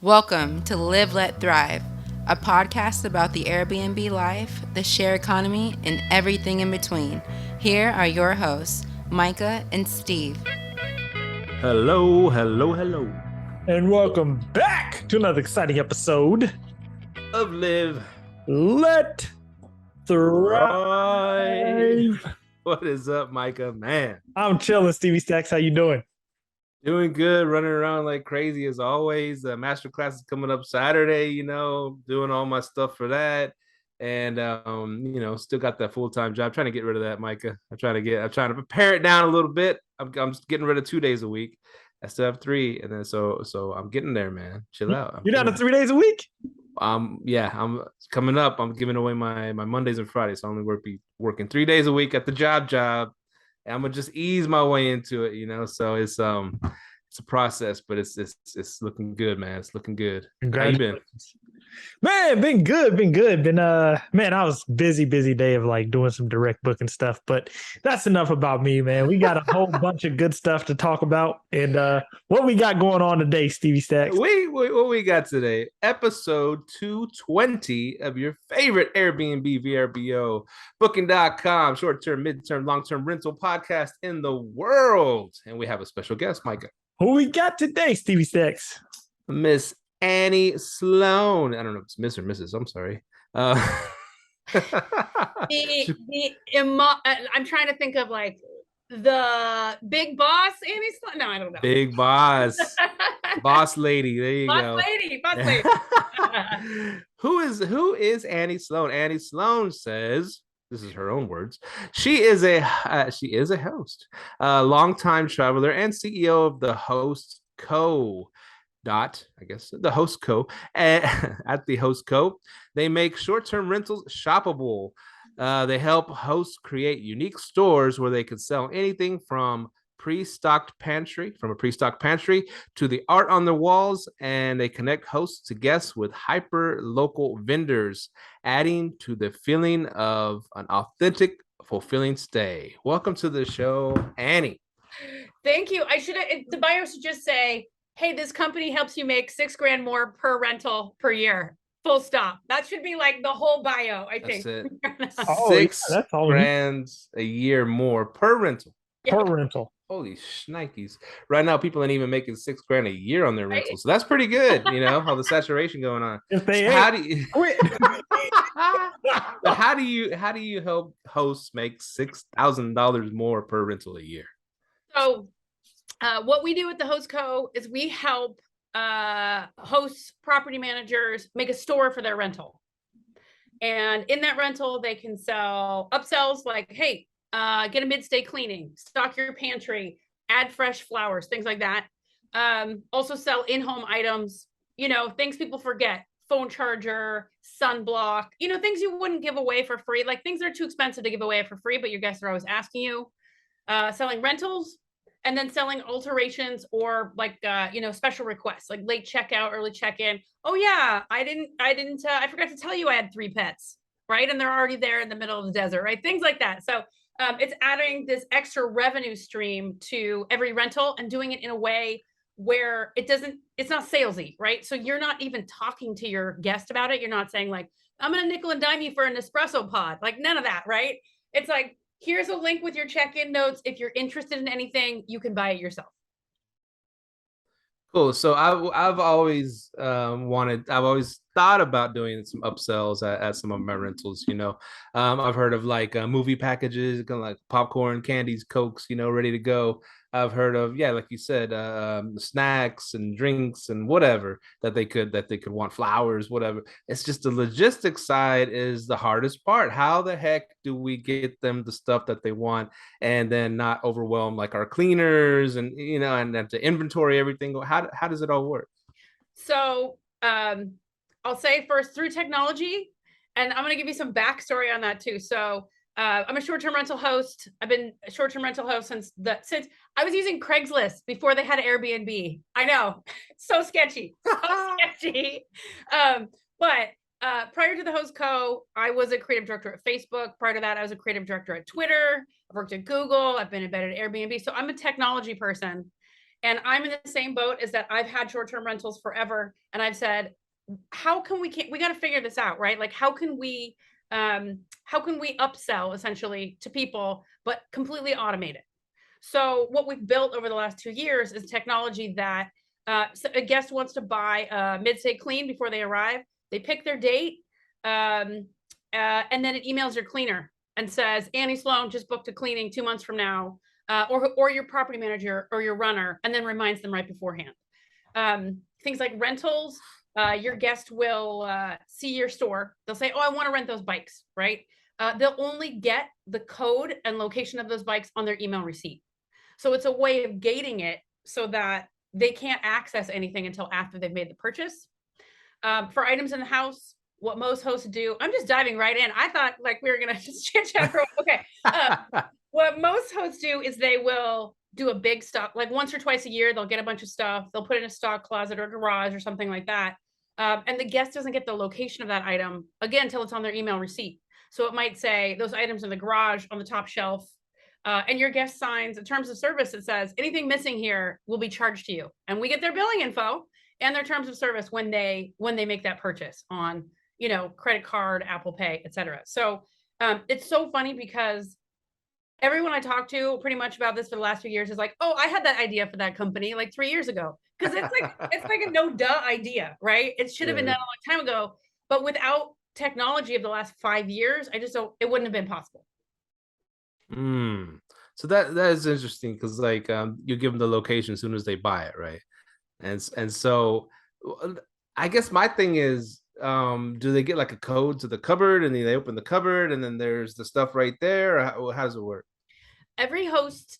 Welcome to Live, Let, Thrive, a podcast about the Airbnb life, the share economy, and everything in between. Here are your hosts, Micah and Steve. Hello. And welcome back to another exciting episode of Live, Let, Thrive. What is up, Micah? Man, I'm chilling, Stevie Stacks. How you doing? doing good, running around like crazy as always. The master class is coming up Saturday, doing all my stuff for that. And still got that full-time job. Trying to get rid of that, Micah. I'm trying to pare it down a little bit. I'm just getting rid of 2 days a week. I still have 3, and then so I'm getting there, man. Chill out. You're down to 3 days a week? Yeah, I'm coming up. I'm giving away my Mondays and Fridays. So I only working 3 days a week at the job. And I'm gonna just ease my way into it, So it's a process, but it's looking good, man. It's looking good. How you been? Man, been good. Been I was busy day of like doing some direct booking stuff, but that's enough about me, man. We got a whole bunch of good stuff to talk about. And what we got going on today, Stevie Stacks? What we got today? Episode 220 of your favorite Airbnb VRBO booking.com short-term, mid-term, long-term rental podcast in the world. And we have a special guest, Micah. Who we got today, Stevie Stacks? Miss Annie Sloan. I don't know if it's Miss or Mrs. I'm sorry. I'm trying to think of like the big boss, Annie Sloan. No, I don't know. Big boss. Boss lady. There you go. Boss lady. Who is Annie Sloan? Annie Sloan says, this is her own words, she is a host, a longtime traveler, and CEO of the Host Co. The Host Co. At the Host Co. They make short-term rentals shoppable. They help hosts create unique stores where they can sell anything from a pre-stocked pantry to the art on the walls, and they connect hosts to guests with hyper local vendors, adding to the feeling of an authentic, fulfilling stay. Welcome to the show, Annie. Thank you. The bio should just say, hey, this company helps you make $6,000 more per rental per year. Full stop. That should be like the whole bio, I think. That's it. That's all $6,000 a year more per rental. Per rental. Holy shnikes. Right now, people ain't even making $6,000 a year on their rentals. So that's pretty good, how the saturation going on. If they how do you but how do you help hosts make $6,000 more per rental a year? So what we do at the Host Co. is we help hosts, property managers make a store for their rental. And in that rental, they can sell upsells like, hey, get a mid-stay cleaning, stock your pantry, add fresh flowers, things like that. Also sell in-home items, things people forget, phone charger, sunblock, things you wouldn't give away for free, like things that are too expensive to give away for free, but your guests are always asking you. Selling rentals, and then selling alterations or like, special requests, like late checkout, early check-in. Oh yeah, I forgot to tell you I had 3 pets, right? And they're already there in the middle of the desert, right? Things like that. So it's adding this extra revenue stream to every rental and doing it in a way where it's not salesy, right? So you're not even talking to your guest about it. You're not saying like, I'm going to nickel and dime you for an espresso pod, like none of that, right? It's like, here's a link with your check-in notes. If you're interested in anything, you can buy it yourself. Cool. So I've always thought about doing some upsells at some of my rentals. I've heard of like movie packages, kind of like popcorn, candies, Cokes, ready to go. I've heard of, like you said, snacks and drinks and whatever that they could want, flowers, whatever. It's just the logistics side is the hardest part. How the heck do we get them the stuff that they want and then not overwhelm like our cleaners and and have to inventory everything? How does it all work? So I'll say first through technology, and I'm going to give you some backstory on that too. So I'm a short-term rental host. I've been a short-term rental host since I was using Craigslist before they had Airbnb. I know, so sketchy, but prior to the Host Co., I was a creative director at Facebook. Prior to that, I was a creative director at Twitter. I've worked at Google. I've been embedded at Airbnb. So I'm a technology person. And I'm in the same boat as that. I've had short-term rentals forever. And I've said, how can we got to figure this out, right? Like, how can we upsell essentially to people, but completely automate it? So what we've built over the last 2 years is technology that so a guest wants to buy a mid-stay clean before they arrive. They pick their date, and then it emails your cleaner and says, Annie Sloan just booked a cleaning 2 months from now, or your property manager or your runner, and then reminds them right beforehand. Things like rentals, your guest will see your store. They'll say, oh, I want to rent those bikes, right? They'll only get the code and location of those bikes on their email receipt. So it's a way of gating it so that they can't access anything until after they've made the purchase. For items in the house, what most hosts do, I'm just diving right in. I thought like we were going to just chit chat for, okay. What most hosts do is they will do a big stock, like once or twice a year, they'll get a bunch of stuff. They'll put it in a stock closet or garage or something like that. And the guest doesn't get the location of that item again until it's on their email receipt. So it might say those items in the garage on the top shelf, and your guest signs a terms of service that says anything missing here will be charged to you. And we get their billing info and their terms of service when they make that purchase on, credit card, Apple Pay, etc. So it's so funny because everyone I talk to pretty much about this for the last few years is like, oh, I had that idea for that company like 3 years ago. Because it's like a no duh idea, right? It should have been done a long time ago. But without technology of the last 5 years, it wouldn't have been possible. So that is interesting because like you give them the location as soon as they buy it, right? And so I guess my thing is, do they get like a code to the cupboard and then they open the cupboard and then there's the stuff right there? Or how does it work? Every host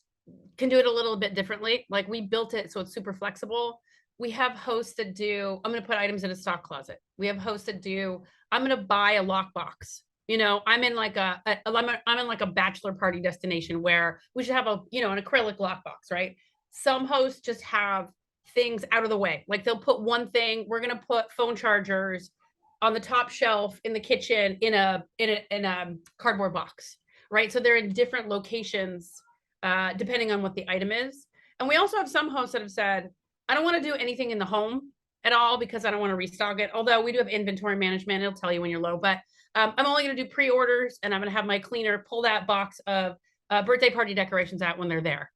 can do it a little bit differently. Like we built it so it's super flexible. We have hosts that do, I'm going to put items in a stock closet. We have hosts that do, I'm going to buy a lockbox. I'm in like I'm in like a bachelor party destination where we should have an acrylic lockbox, right? Some hosts just have things out of the way. Like they'll put one thing, we're going to put phone chargers on the top shelf in the kitchen in a cardboard box, right? So they're in different locations depending on what the item is. And we also have some hosts that have said, I don't want to do anything in the home at all because I don't want to restock it. Although we do have inventory management, it'll tell you when you're low, but I'm only going to do pre-orders and I'm going to have my cleaner pull that box of birthday party decorations out when they're there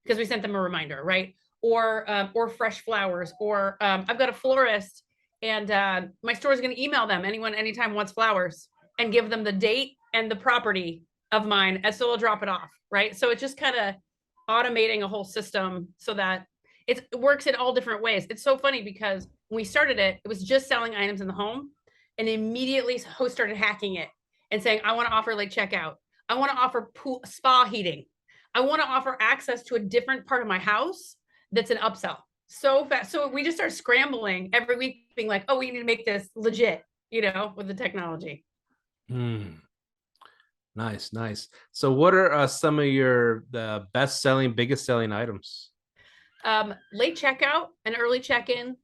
because we sent them a reminder, right? Or fresh flowers, or I've got a florist and my store is going to email them anytime wants flowers and give them the date and the property of mine, and so they'll drop it off, right? So it's just kind of automating a whole system so that it works in all different ways. It's so funny because when we started it was just selling items in the home, and immediately hosts started hacking it and saying, I want to offer late checkout. I want to offer pool, spa heating. I want to offer access to a different part of my house that's an upsell. So fast. So we just start scrambling every week being like, oh, we need to make this legit, with the technology. Nice. So what are some of the biggest selling items? Late checkout and early check-in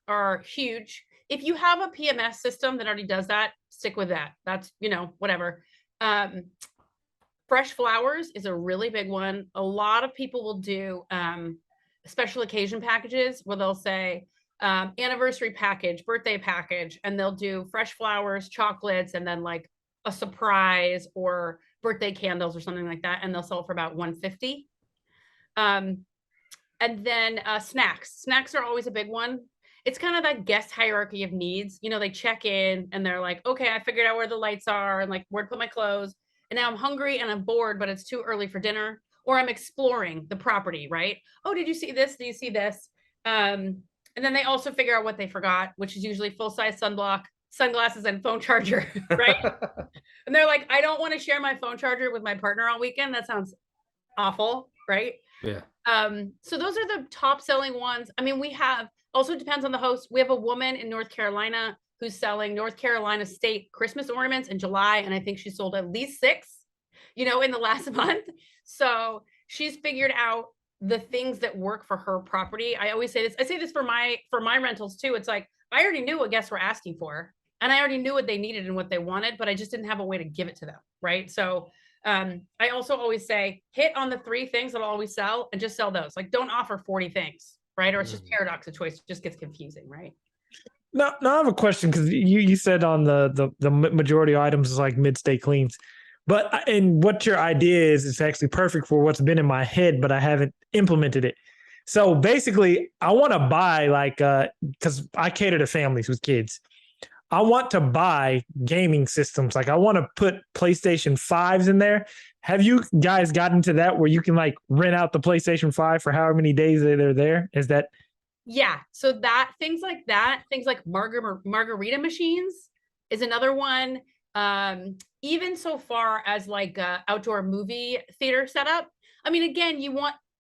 are huge. If you have a PMS system that already does that, stick with that. That's, whatever. Fresh flowers is a really big one. A lot of people will do special occasion packages where they'll say anniversary package, birthday package, and they'll do fresh flowers, chocolates, and then like a surprise or birthday candles or something like that. And they'll sell it for about $150. And then snacks. Snacks are always a big one. It's kind of that guest hierarchy of needs. They check in and they're like, okay, I figured out where the lights are and like where to put my clothes. And now I'm hungry and I'm bored, but it's too early for dinner. Or I'm exploring the property, right? Oh, did you see this? Do you see this? And then they also figure out what they forgot, which is usually full-size sunblock, sunglasses, and phone charger, right? And they're like, I don't want to share my phone charger with my partner all weekend. That sounds awful, right? Yeah. So those are the top selling ones. I mean, we have, also depends on the host. We have a woman in North Carolina who's selling North Carolina state Christmas ornaments in July. And I think she sold at least 6, in the last month. So she's figured out the things that work for her property. I always say this. I say this for my rentals too. It's like, I already knew what guests were asking for and I already knew what they needed and what they wanted, but I just didn't have a way to give it to them. Right. So I also always say hit on the 3 things that'll always sell and just sell those. Like don't offer 40 things, right? Or it's just paradox of choice. It just gets confusing, right? No, I have a question because you said on the majority of items is like mid-state cleans, but and what your idea is actually perfect for what's been in my head, but I haven't implemented it. So basically, I want to buy like because I cater to families with kids. I want to buy gaming systems. Like I want to put PlayStation 5s in there. Have you guys gotten to that where you can like rent out the PlayStation 5 for however many days they're there? Is that Yeah. So things like margarita machines is another one. Even so far as like outdoor movie theater setup. I mean, again,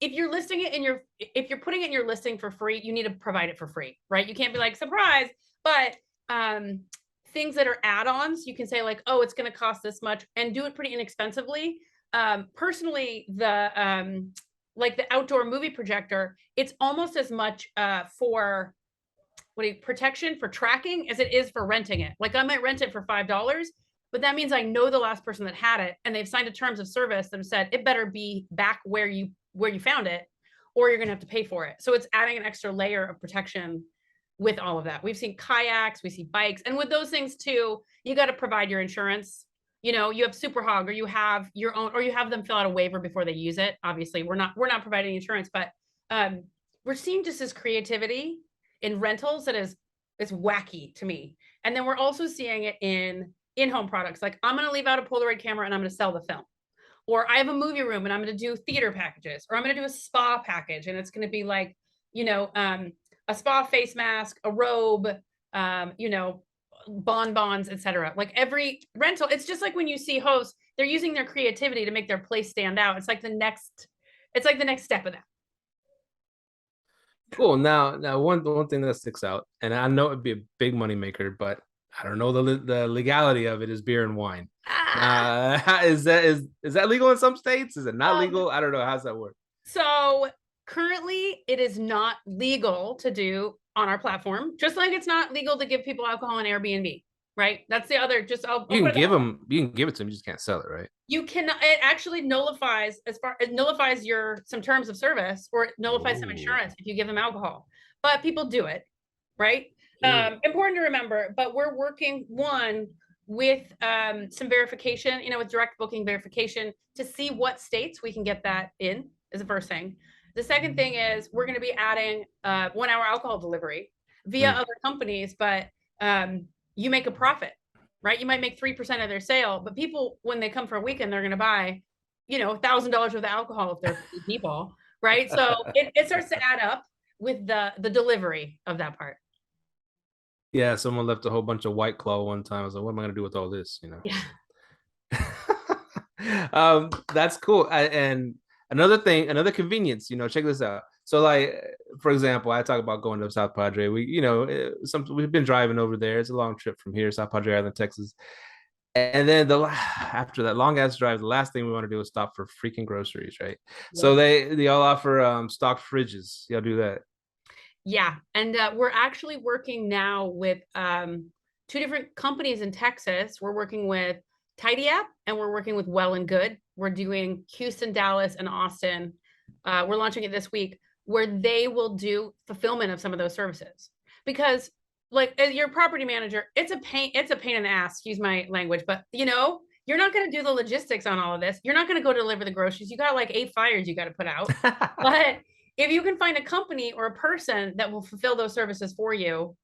if you're listing it if you're putting it in your listing for free, you need to provide it for free, right? You can't be like surprise, but things that are add-ons, you can say like, oh, it's going to cost this much and do it pretty inexpensively. Personally, like the outdoor movie projector, it's almost as much for protection for tracking as it is for renting it. Like I might rent it for $5, but that means I know the last person that had it and they've signed a terms of service that said it better be back where you found it, or you're going to have to pay for it. So it's adding an extra layer of protection with all of that. We've seen kayaks, we see bikes, and with those things too, you got to provide your insurance. You know, you have Super Hog, or you have your own, or you have them fill out a waiver before they use it. Obviously, we're not providing insurance, but we're seeing just this creativity in rentals that is wacky to me. And then we're also seeing it in-home products. Like I'm going to leave out a Polaroid camera and I'm going to sell the film. Or I have a movie room and I'm going to do theater packages, or I'm going to do a spa package. And it's going to be like, you know, a spa face mask, a robe, you know, bonbons, etc. Like every rental, it's just like when you see hosts, they're using their creativity to make their place stand out. It's like the next step of that. Cool. Now one thing that sticks out, and I know it'd be a big money maker, but I don't know the legality of it, is beer and wine. Is that legal in some states? Is it not legal? I don't know. How's that work? So currently, it is not legal to do on our platform, just like it's not legal to give people alcohol on Airbnb, right? That's the other. You can give it to them. You just can't sell it, right? You can. It actually nullifies some terms of service, or it nullifies some insurance if you give them alcohol. But people do it, right? Important to remember. But we're working with some verification, you know, with direct booking verification to see what states we can get that in. Is the first thing. The second thing is we're going to be adding 1 hour alcohol delivery via other companies, but you make a profit, right? You might make 3% of their sale, but people, when they come for a weekend, they're going to buy, you know, $1,000 worth of alcohol if they're people, right? So it starts to add up with the delivery of that part. Yeah, someone left a whole bunch of White Claw one time. I was like, what am I going to do with all this? You know? Yeah. That's cool. And another convenience, you know, check this out. So like, for example, I talk about going to South Padre. We've been driving over there. It's a long trip from here, South Padre Island, Texas. And then after that long ass drive, the last thing we want to do is stop for freaking groceries, right? Yeah. So they all offer stocked fridges. Y'all do that? Yeah, and we're actually working now with 2 different companies in Texas. We're working with Tidy App and we're working with Well and Good. We're doing Houston, Dallas, and Austin. We're launching it this week, where they will do fulfillment of some of those services. Because like as your property manager, it's a pain in the ass, excuse my language, but you know, you're not going to do the logistics on all of this. You're not going to go deliver the groceries. You got like 8 fires you got to put out. But if you can find a company or a person that will fulfill those services for you,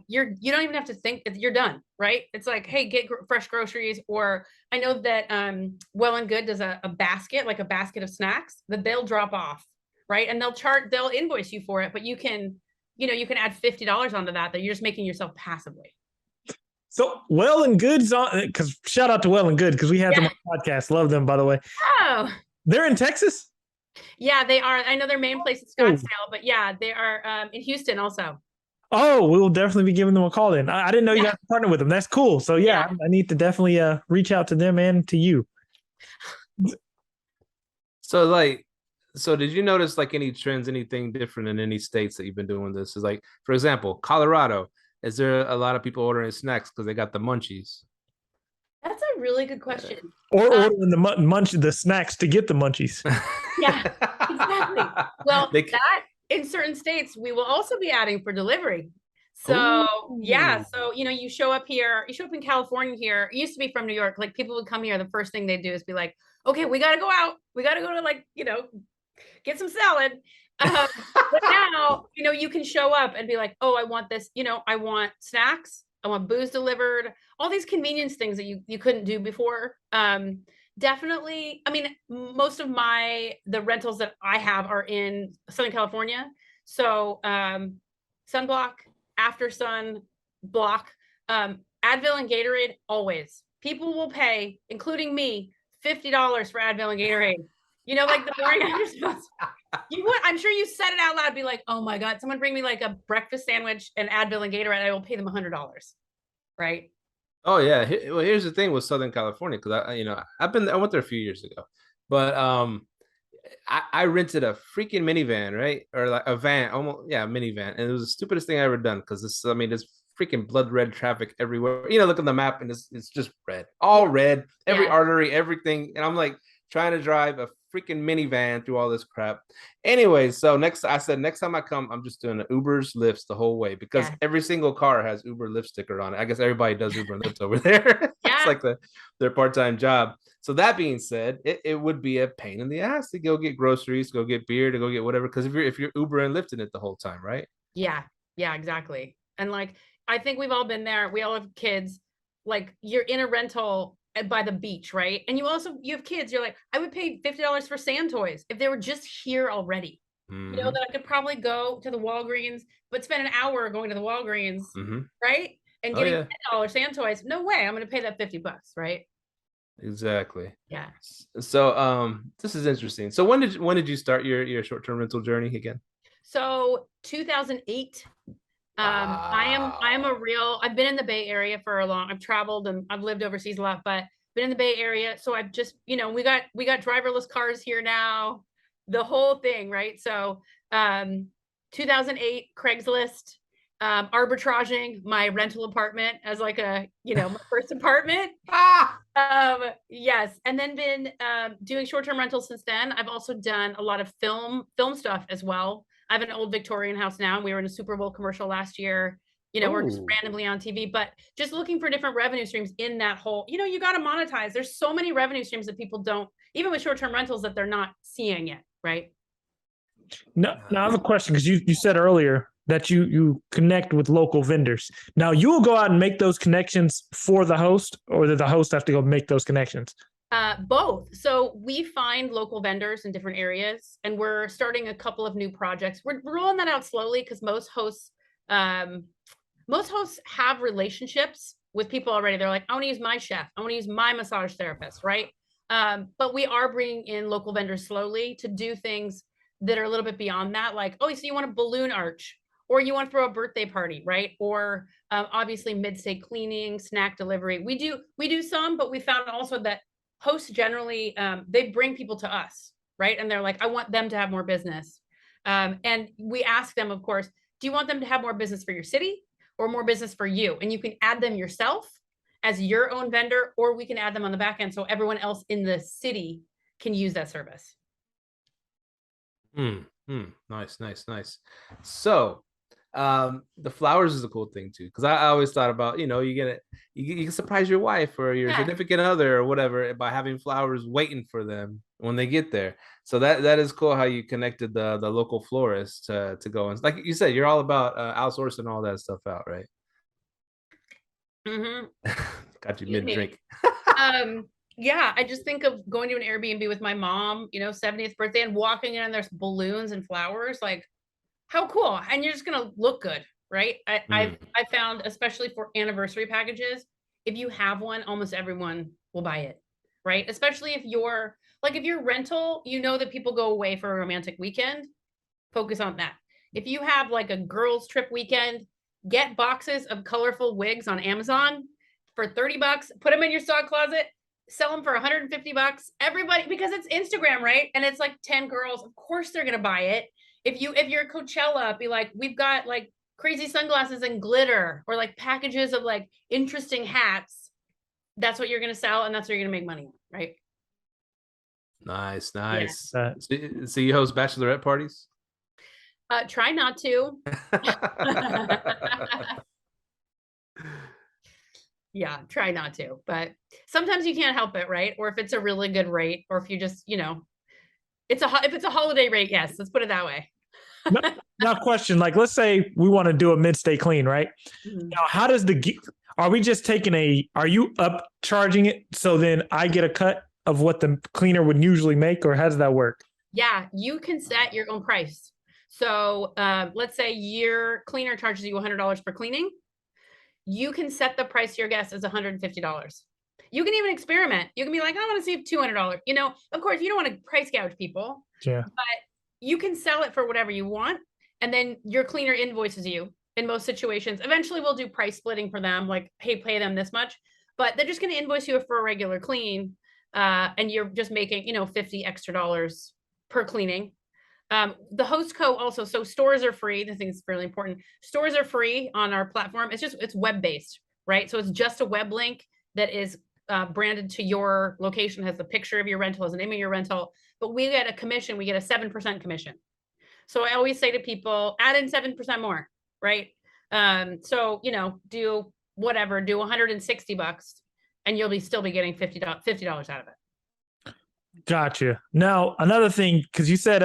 you don't even have to think, you're done, right? It's like, hey, get fresh groceries. Or I know that Well and Good does a basket, like a basket of snacks that they'll drop off, right? And they'll invoice you for it, but you can add $50 onto that you're just making yourself passively. So Well and Good's on, because shout out to Well and Good, because we had them on the podcast. Love them, by the way. Oh, they're in Texas? Yeah, they are. I know their main place is Scottsdale, but yeah, they are in Houston also. Oh, we will definitely be giving them a call then. I didn't know you guys partnered with them. That's cool. So I need to definitely reach out to them and to you. So did you notice like any trends, anything different in any states that you've been doing this? Is like, for example, Colorado, is there a lot of people ordering snacks because they got the munchies? That's a really good question. Or ordering the snacks to get the munchies. Yeah, exactly. Well, They- that in certain states, we will also be adding for delivery. So yeah, Ooh. so you show up here, you show up in California here. It used to be from New York. Like people would come here, the first thing they do is be like, okay, we gotta go out. We gotta go to get some salad. But now, you can show up and be like, oh, I want this, I want snacks, I want booze delivered, all these convenience things that you couldn't do before. Definitely. I mean, most of the rentals that I have are in Southern California. So sunblock, after sun block, Advil and Gatorade, always. People will pay, including me, $50 for Advil and Gatorade. Like the morning after. I'm sure you said it out loud, be like, oh my God, someone bring me like a breakfast sandwich and Advil and Gatorade, I will pay them $100. Right. Oh yeah. Well, here's the thing with Southern California, because I went there a few years ago, but I rented a freaking minivan, right? Or like a van, almost, yeah, minivan. And it was the stupidest thing I ever done, because there's freaking blood red traffic everywhere. Look at the map and it's just red, all red, every artery, everything. And I'm like trying to drive a freaking minivan through all this crap. Anyway, so next time I come, I'm just doing Ubers, Lyfts the whole way, because every single car has Uber Lyft sticker on it. I guess everybody does Uber and Lyft over there. It's like their part-time job. So that being said, it would be a pain in the ass to go get groceries, go get beer, to go get whatever. Because if you're Uber and Lyfting it the whole time, right? Yeah, exactly. And like, I think we've all been there. We all have kids. Like you're in a rental by the beach, right? And you have kids. You're like, I would pay $50 for sand toys if they were just here already. Mm-hmm. That I could probably go to the Walgreens, but spend an hour going to the Walgreens, right? And getting $10 sand toys. No way, I'm going to pay that $50, right? Exactly. Yeah. So this is interesting. So when did you start your short-term rental journey again? So 2008. Wow. I've been in the Bay Area for I've traveled and I've lived overseas a lot, but been in the Bay Area. So I've just, we got driverless cars here now, the whole thing, right? So 2008 Craigslist, arbitraging my rental apartment as like my first apartment. Yes. And then been doing short-term rentals since then. I've also done a lot of film stuff as well. I have an old Victorian house now. We were in a Super Bowl commercial last year. We're just randomly on TV, but just looking for different revenue streams in that whole, you got to monetize. There's so many revenue streams that people don't, even with short-term rentals, that they're not seeing yet. Right. No, I have a question, because you said earlier that you connect with local vendors. Now you will go out and make those connections for the host, or did the host have to go make those connections? Both. So we find local vendors in different areas, and we're starting a couple of new projects. We're rolling that out slowly, because most hosts have relationships with people already. They're like, I want to use my chef, I want to use my massage therapist, right? But we are bringing in local vendors slowly to do things that are a little bit beyond that. Like, oh, so you want a balloon arch, or you want to throw a birthday party, right? Or obviously mid-stay cleaning, snack delivery. We do some, but we found also that hosts generally, they bring people to us, right? And they're like, I want them to have more business. And we ask them, of course, do you want them to have more business for your city or more business for you? And you can add them yourself as your own vendor, or we can add them on the back end so everyone else in the city can use that service. Nice. So the flowers is a cool thing too, because I always thought about, you can surprise your wife or your significant other or whatever by having flowers waiting for them when they get there. So that is cool how you connected the local florist to go. And like you said, you're all about outsourcing all that stuff out, right? Got you mid-drink. Yeah, I just think of going to an Airbnb with my mom, 70th birthday, and walking in and there's balloons and flowers. Like, how cool. And you're just going to look good, right? I found, especially for anniversary packages, if you have one, almost everyone will buy it, right? Especially if you're rental, that people go away for a romantic weekend, focus on that. If you have like a girls trip weekend, get boxes of colorful wigs on Amazon for $30, put them in your stock closet, sell them for $150. Everybody, because it's Instagram, right? And it's like 10 girls. Of course they're going to buy it. If you're Coachella, be like, we've got like crazy sunglasses and glitter, or like packages of like interesting hats. that's what you're going to sell, and that's what you're going to make money on, right? Nice. Uh, So you host bachelorette parties? Try not to. Yeah, try not to, but sometimes you can't help it, right? Or if it's a really good rate, or if you just, if it's a holiday rate, yes, let's put it that way. now, question, like, let's say we want to do a mid-stay clean, right? Mhm. Now, how does are we just are you upcharging it so then I get a cut of what the cleaner would usually make, or how does that work? Yeah, you can set your own price. So let's say your cleaner charges you $100 for cleaning. You can set the price to your guest as $150. You can even experiment. You can be like, I want to save $200. Of course, you don't want to price gouge people. Yeah. But you can sell it for whatever you want. And then your cleaner invoices you in most situations. Eventually, we'll do price splitting for them, like, hey, pay them this much. But they're just going to invoice you for a regular clean. And you're just making, $50 extra per cleaning. The host co also, so stores are free. The thing is really important. Stores are free on our platform. It's web-based, right? So it's just a web link that is branded to your location, has the picture of your rental, has the name of your rental, but we get a commission. We get a 7% commission. So I always say to people, add in 7% more, right? So, do whatever, do $160 and you'll still be getting $50 out of it. Gotcha. Now, another thing, because you said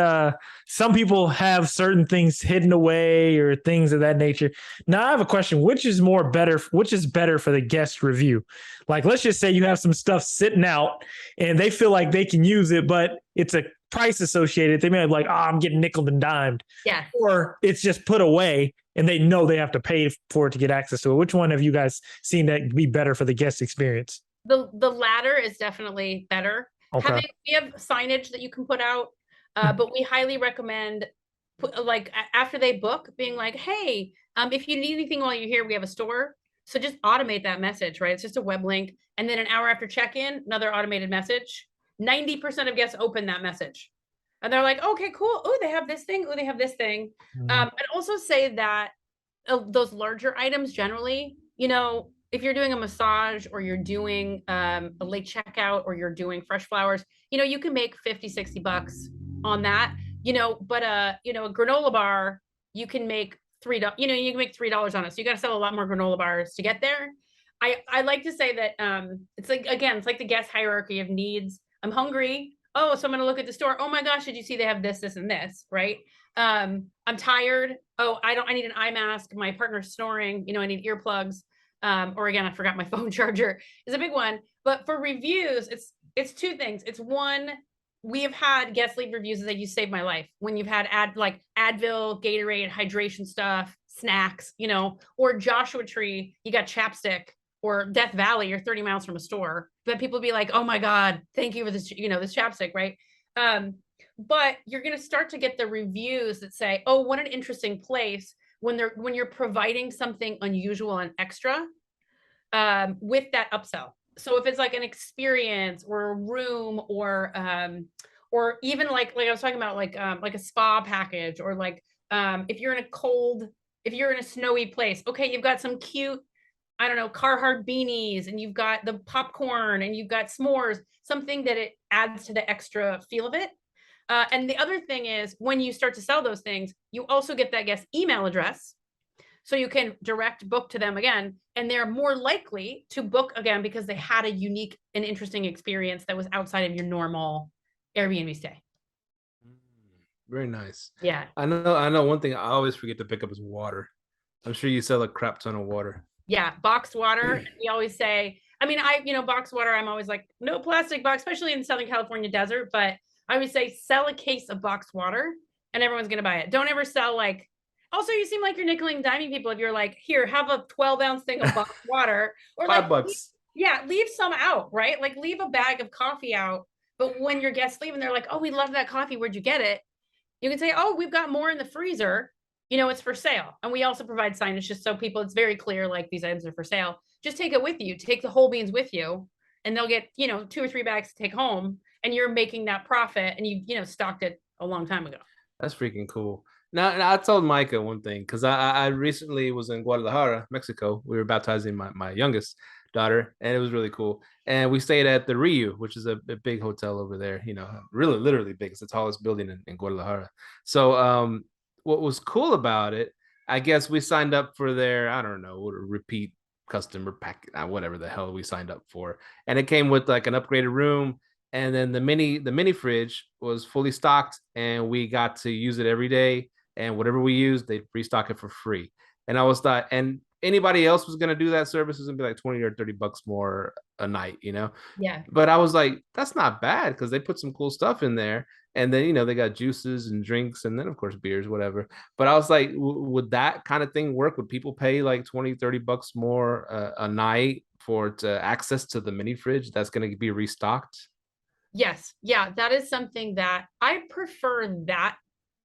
some people have certain things hidden away or things of that nature. Now, I have a question. Which is better for the guest review? Like, let's just say you have some stuff sitting out and they feel like they can use it, but it's a price associated. They may be like, oh, I'm getting nickeled and dimed. Yeah. Or it's just put away and they know they have to pay for it to get access to it. Which one have you guys seen that be better for the guest experience? The latter is definitely better. Okay. We have signage that you can put out, but we highly recommend, like, after they book, being like, hey, if you need anything while you're here, we have a store. So just automate that message, right? It's just a web link. And then an hour after check-in, another automated message. 90% of guests open that message. And they're like, okay, cool. Oh, they have this thing. Oh, they have this thing. Mhm. And also say that those larger items generally, if you're doing a massage or you're doing a late checkout or you're doing fresh flowers, you can make $50-$60 on that, but a granola bar, you can make $3, you can make $3 on it. So you got to sell a lot more granola bars to get there. I like to say that it's like the guest hierarchy of needs. I'm hungry. Oh, so I'm going to look at the store. Oh my gosh, did you see they have this, this, and this, right? I'm tired. Oh, I need an eye mask. My partner's snoring. I need earplugs. Or again, I forgot my phone charger is a big one. But for reviews, it's two things. It's one, we have had guests leave reviews that you saved my life when you've had Advil, Gatorade, hydration stuff, snacks, or Joshua Tree, you got chapstick, or Death Valley, you're 30 miles from a store. But people be like, oh my God, thank you for this, this chapstick, right? But you're going to start to get the reviews that say, oh, what an interesting place, when you're providing something unusual and extra with that upsell. So if it's like an experience or a room or even like I was talking about, like a spa package, or if you're in a snowy place, okay, you've got some cute, I don't know, Carhartt beanies, and you've got the popcorn, and you've got s'mores, something that it adds to the extra feel of it. And the other thing is, when you start to sell those things, you also get that guest email address. So you can direct book to them again, and they're more likely to book again because they had a unique and interesting experience that was outside of your normal Airbnb stay. Very nice. Yeah. I know one thing I always forget to pick up is water. I'm sure you sell a crap ton of water. Yeah, boxed water. We always say, boxed water, I'm always like, no plastic box, especially in Southern California desert. But I would say sell a case of boxed water and everyone's going to buy it. Don't ever sell also, you seem like you're nickel and diming people if you're like, here, have a 12-ounce thing of boxed water, or $5. Leave some out, right? Like, leave a bag of coffee out. But when your guests leave and they're like, oh, we love that coffee, where'd you get it? You can say, oh, we've got more in the freezer, it's for sale. And we also provide signage just so people, it's very clear, like, these items are for sale. Just take it with you, take the whole beans with you, and they'll get, 2 or 3 bags to take home, and you're making that profit, and you've stocked it a long time ago. That's freaking cool. Now I told Micah one thing because I recently was in Guadalajara, Mexico. We were baptizing my youngest daughter, and it was really cool. And we stayed at the Rio, which is a big hotel over there. You know, really literally big. It's the tallest building in Guadalajara. So what was cool about it, I guess we signed up for their, I don't know, repeat customer pack, whatever the hell we signed up for, and it came with like an upgraded room, and then the mini fridge was fully stocked, and we got to use it every day, and whatever we used, they'd restock it for free. And I was thought, and anybody else was going to do that service was going to be like 20 or 30 bucks more a night, you know? Yeah. But I was like, that's not bad because they put some cool stuff in there. And then, you know, they got juices and drinks and then, of course, beers, whatever. But I was like, would that kind of thing work? Would people pay like 20, 30 bucks more a night for access to the mini fridge that's going to be restocked? Yes. Yeah. That is something that I prefer that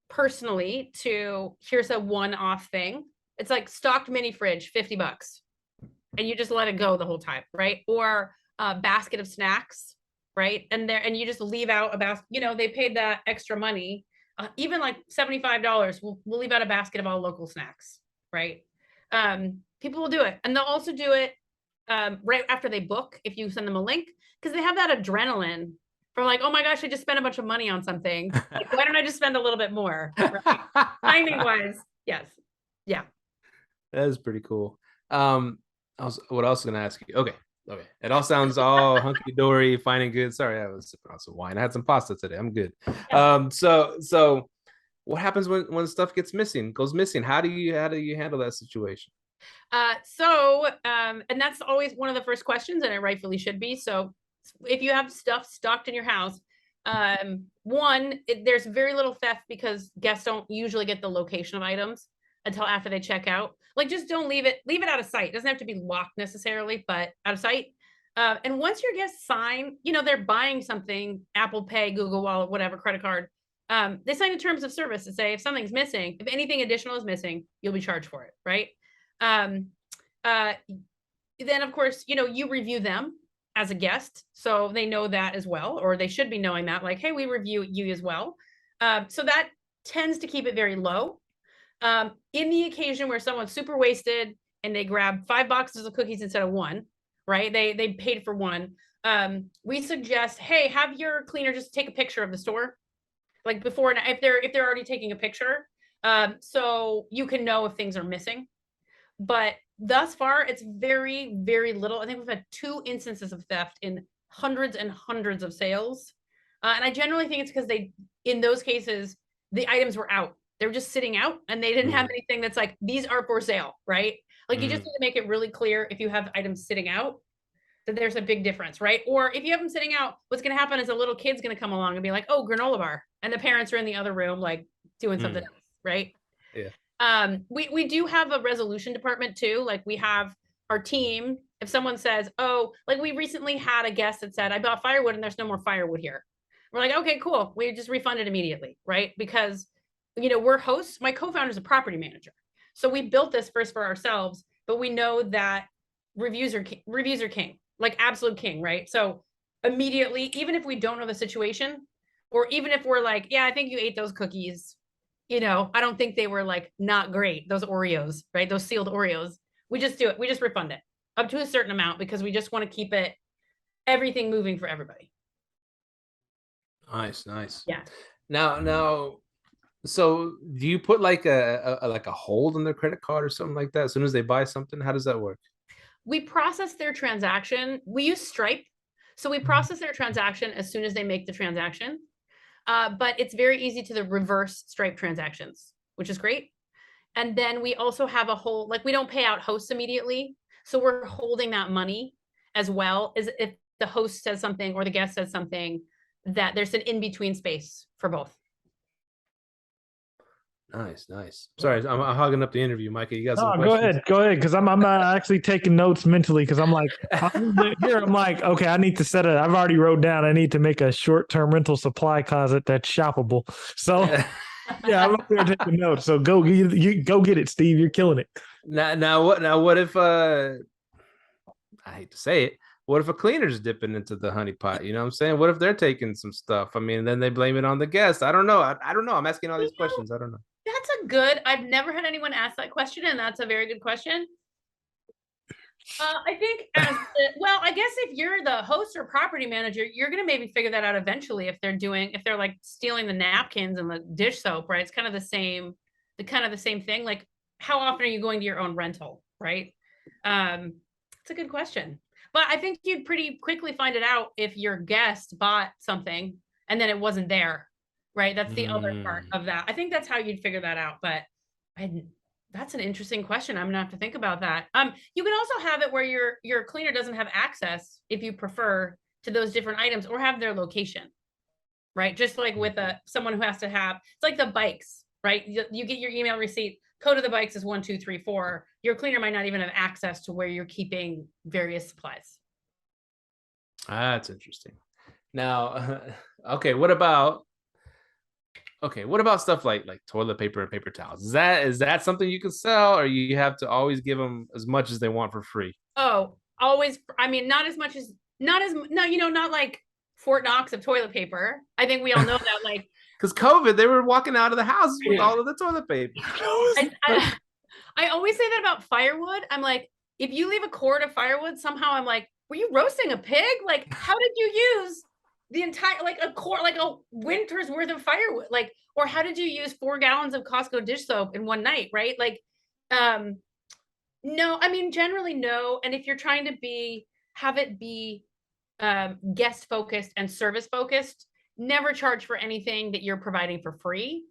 personally to here's a one-off thing. It's like stocked mini fridge, 50 bucks. And you just let it go the whole time, right? Or a basket of snacks, right? And you just leave out a basket, you know, they paid that extra money, even like $75, we'll leave out a basket of all local snacks, right? People will do it. And they'll also do it right after they book, if you send them a link, because they have that adrenaline from like, oh my gosh, I just spent a bunch of money on something. Like, why don't I just spend a little bit more? Right? Timing wise, yes. Yeah. That is pretty cool. What else was I gonna ask you? Okay. It all sounds all hunky dory, fine and good. Sorry, I was sipping on some wine. I had some pasta today. I'm good. Yeah. So what happens when stuff goes missing? How do you handle that situation? And that's always one of the first questions, and it rightfully should be. So if you have stuff stocked in your house, there's very little theft because guests don't usually get the location of items until after they check out. Like, just don't leave it out of sight. It doesn't have to be locked necessarily, but out of sight. And once your guests sign, you know, they're buying something, Apple Pay, Google Wallet, whatever, credit card. They sign the terms of service to say if something's missing, if anything additional is missing, you'll be charged for it, right? Then of course, you know, you review them as a guest, so they know that as well, or they should be knowing that, like, hey, we review you as well. So that tends to keep it very low. In the occasion where someone's super wasted and they grab 5 boxes of cookies instead of one, right? They paid for one. We suggest, hey, have your cleaner just take a picture of the store, like before and if they're already taking a picture, so you can know if things are missing. But thus far, it's very, very little. I think we've had 2 instances of theft in hundreds and hundreds of sales. And I generally think it's because in those cases, the items were out. They were just sitting out and they didn't have anything that's like, these are for sale, right? Like you just need to make it really clear if you have items sitting out, that there's a big difference, right? Or if you have them sitting out, what's going to happen is a little kid's going to come along and be like, oh, granola bar. And the parents are in the other room, like doing something else, right? Yeah. We do have a resolution department too. Like we have our team. If someone says, oh, like we recently had a guest that said, I bought firewood and there's no more firewood here. We're like, okay, cool. We just refunded immediately, right? Because, you know, we're hosts. My co-founder is a property manager. So we built this first for ourselves, but we know that reviews are king, like absolute king, right? So immediately, even if we don't know the situation, or even if we're like, yeah, I think you ate those cookies, you know, I don't think they were like not great, those Oreos, right? Those sealed Oreos. We just do it. We just refund it up to a certain amount because we just want to keep everything moving for everybody. Nice. Yeah. Now, so do you put like a hold on their credit card or something like that as soon as they buy something? How does that work? We process their transaction. We use Stripe. So we process their transaction as soon as they make the transaction. But it's very easy to the reverse Stripe transactions, which is great. And then we also have a whole, like we don't pay out hosts immediately. So we're holding that money as well as if the host says something or the guest says something, that there's an in-between space for both. Nice. Sorry, I'm hogging up the interview, Micah. You got some questions? Go ahead, because I'm actually taking notes mentally because I'm like, okay, I need to I've already wrote down, I need to make a short-term rental supply closet that's shoppable. So yeah, I'm up there taking notes. So go get it, Steve. You're killing it. Now what if I hate to say it, what if a cleaner's dipping into the honey pot? You know what I'm saying? What if they're taking some stuff? I mean, then they blame it on the guest. I don't know. I don't know. I'm asking all these questions. I don't know. I've never had anyone ask that question, and that's a very good question. I think I guess if you're the host or property manager, you're gonna maybe figure that out eventually if they're like stealing the napkins and the dish soap, right? It's kind of the same thing. Like, how often are you going to your own rental, right? It's a good question. But I think you'd pretty quickly find it out if your guest bought something and then it wasn't there, right? That's the other part of that. I think that's how you'd figure that out. But that's an interesting question. I'm gonna have to think about that. You can also have it where your cleaner doesn't have access, if you prefer, to those different items or have their location, right? Just like with someone who has to have, it's like the bikes, right? You get your email receipt, code of the bikes is 1, 2, 3, 4. Your cleaner might not even have access to where you're keeping various supplies. That's interesting. Now, okay, what about stuff like toilet paper and paper towels? Is that something you can sell, or you have to always give them as much as they want for free? Oh, always. I mean, not like Fort Knox of toilet paper. I think we all know that, like, because COVID, they were walking out of the house with all of the toilet paper. I always say that about firewood. I'm like, if you leave a cord of firewood, somehow I'm like, were you roasting a pig? Like, how did you use the entire, like, a cord, like a winter's worth of firewood? Like, or how did you use 4 gallons of Costco dish soap in one night, right? Like, no, I mean, generally no. And if you're trying to have it be guest focused and service focused, never charge for anything that you're providing for free,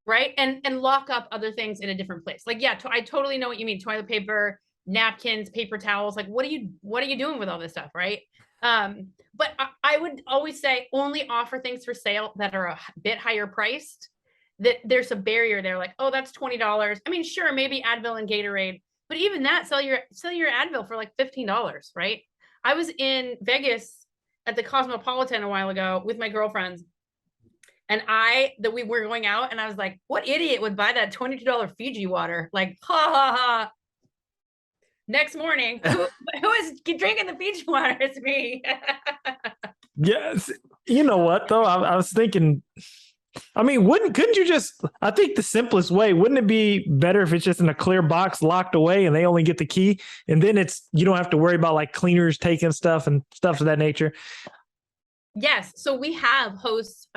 right? And lock up other things in a different place. Like, yeah, I totally know what you mean. Toilet paper, napkins, paper towels. Like, what are you doing with all this stuff, right? But I would always say only offer things for sale that are a bit higher priced. That there's a barrier there, like, oh, that's $20. I mean, sure, maybe Advil and Gatorade, but even that, sell your Advil for like $15, right? I was in Vegas at the Cosmopolitan a while ago with my girlfriends, and we were going out, and I was like, what idiot would buy that $22 Fiji water? Like, ha ha ha. Next morning, who is drinking the Fiji water? It's me. Yes. You know what, though? I was thinking, I mean, couldn't you just, I think the simplest way, wouldn't it be better if it's just in a clear box locked away and they only get the key? And then you don't have to worry about like cleaners taking stuff and stuff of that nature. Yes. So we have hosts.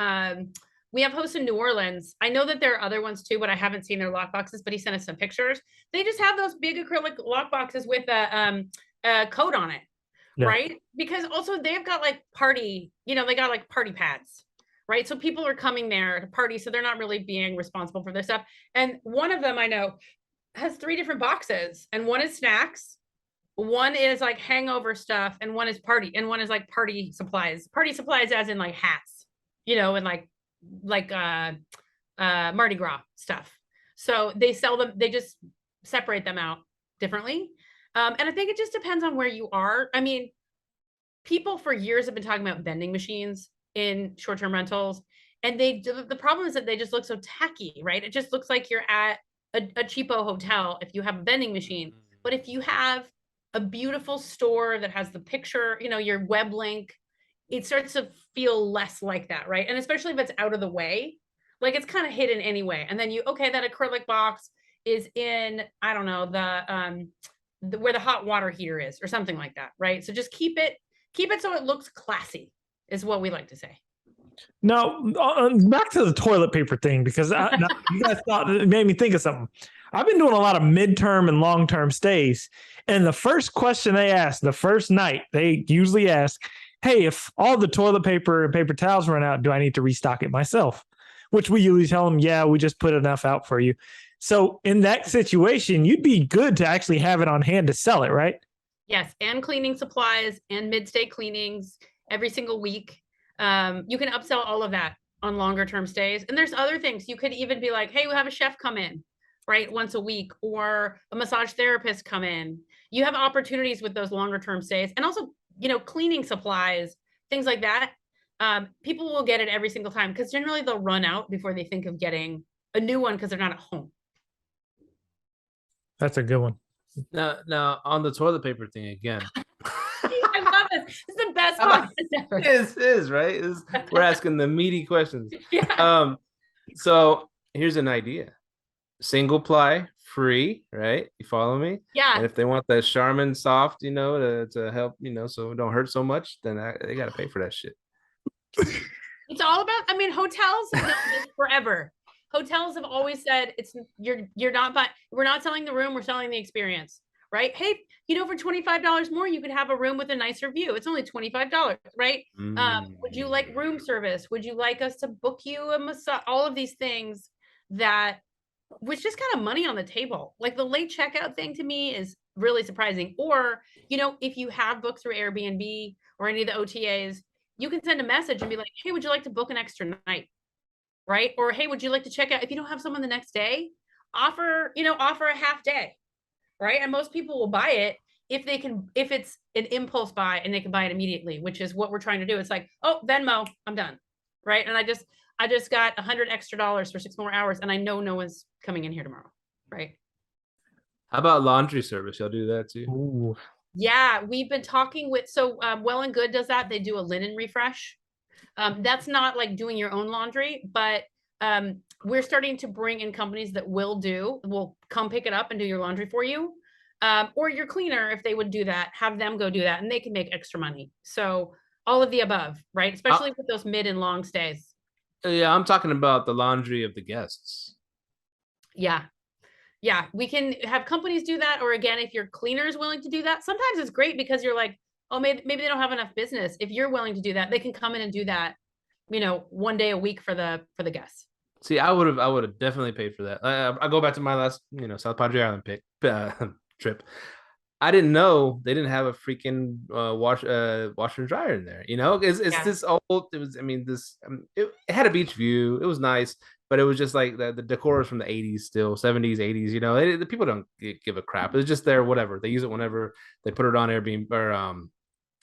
We have hosts in New Orleans. I know that there are other ones too, but I haven't seen their lock boxes, but he sent us some pictures. They just have those big acrylic lock boxes with a code on it. Yeah. Right? Because also they've got like party pads, right? So people are coming there to party, so they're not really being responsible for this stuff. And one of them I know has 3 different boxes, and one is snacks, one is like hangover stuff, and one is party supplies. Party supplies as in like hats, and like Mardi Gras stuff. So they sell them, they just separate them out differently. And I think it just depends on where you are. I mean, people for years have been talking about vending machines in short-term rentals, and the problem is that they just look so tacky, right? It just looks like you're at a cheapo hotel if you have a vending machine. But if you have a beautiful store that has the picture, your web link, it starts to feel less like that, right? And especially if it's out of the way, like it's kind of hidden anyway. And then that acrylic box is in, I don't know, where the hot water heater is or something like that, right? So just keep it so it looks classy is what we like to say. Now, back to the toilet paper thing, because you guys thought it made me think of something. I've been doing a lot of midterm and long-term stays, and the first question they ask the first night, they usually ask, hey, if all the toilet paper and paper towels run out, do I need to restock it myself? Which we usually tell them, yeah, we just put enough out for you. So in that situation, you'd be good to actually have it on hand to sell it, right? Yes, and cleaning supplies and mid-stay cleanings every single week. You can upsell all of that on longer term stays. And there's other things. You could even be like, hey, we'll have a chef come in, right, once a week, or a massage therapist come in. You have opportunities with those longer term stays, and also, cleaning supplies, things like that. People will get it every single time because generally they'll run out before they think of getting a new one because they're not at home. That's a good one. Now on the toilet paper thing again. I love this. It's the best podcast ever. It is right. We're asking the meaty questions. Yeah. So here's an idea. single ply, free, right? You follow me? Yeah. And if they want the Charmin soft, to help, so it don't hurt so much, then they got to pay for that shit. It's all about, I mean, hotels have known this forever. Hotels have always said you're not buying, we're not selling the room, we're selling the experience, right? Hey, for $25 more, you could have a room with a nicer view. It's only $25, right? Would you like room service? Would you like us to book you a massage? All of these things that, which just kind of money on the table. Like the late checkout thing to me is really surprising. Or, if you have booked through Airbnb or any of the OTAs, you can send a message and be like, hey, would you like to book an extra night? Right? Or, hey, would you like to check out? If you don't have someone the next day, offer a half day. Right? And most people will buy it if it's an impulse buy and they can buy it immediately, which is what we're trying to do. It's like, oh, Venmo, I'm done. Right? And I just got $100 extra for 6 more hours, and I know no one's coming in here tomorrow. Right? How about laundry service? Y'all do that too? Ooh. Yeah, we've been talking with, Well and Good does that. They do a linen refresh. That's not like doing your own laundry, but we're starting to bring in companies that will come pick it up and do your laundry for you. Or your cleaner, if they would do that, have them go do that, and they can make extra money. So all of the above, right? Especially with those mid and long stays. Yeah, I'm talking about the laundry of the guests. Yeah, we can have companies do that. Or again, if your cleaner is willing to do that, sometimes it's great because you're like, oh, maybe they don't have enough business. If you're willing to do that, they can come in and do that, 1 day a week for the guests. See, I would have definitely paid for that. I go back to my last, South Padre Island trip. I didn't know they didn't have a freaking washer and dryer in there. It's this old. It was. I mean, it had a beach view. It was nice, but it was just like the decor is from the 80s, still 70s, 80s. The people don't give a crap. It's just there, whatever. They use it whenever they put it on Airbnb or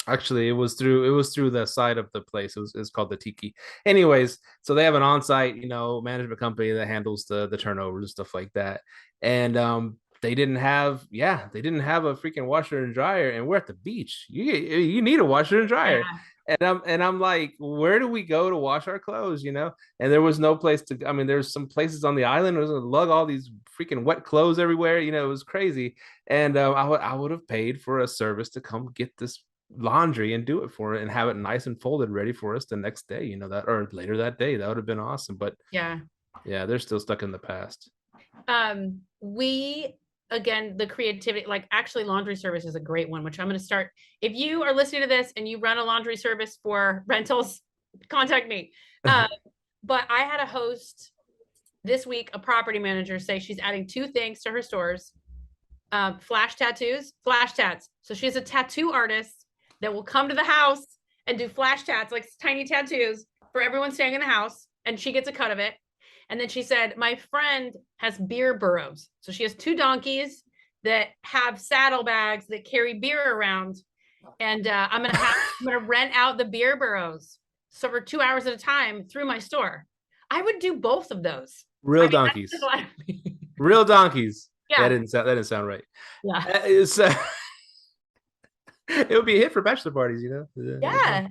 Actually, it was through the side of the place. It's called the Tiki. Anyways, so they have an on-site, management company that handles the turnovers and stuff like that. And they didn't have a freaking washer and dryer, and we're at the beach. You need a washer and dryer. Yeah. And I'm like, where do we go to wash our clothes? And there was no place to. I mean, there's some places on the island. It was gonna lug all these freaking wet clothes everywhere. It was crazy. And I would have paid for a service to come get this laundry and do it for it and have it nice and folded ready for us the next day, that, or later that day. That would have been awesome. But yeah, they're still stuck in the past. Again, the creativity, like actually laundry service is a great one, which I'm going to start. If you are listening to this and you run a laundry service for rentals, contact me. But I had a host this week, a property manager, say she's adding 2 things to her stores. Flash tats. So she has a tattoo artist that will come to the house and do flash tats, like tiny tattoos for everyone staying in the house. And she gets a cut of it. And then she said, my friend has beer burros. So she has 2 donkeys that have saddlebags that carry beer around. And I'm going to rent out the beer burros. So for 2 hours at a time through my store. I would do both of those. Real donkeys. Real donkeys. Yeah. That didn't sound right. Yeah. It would be a hit for bachelor parties, Yeah.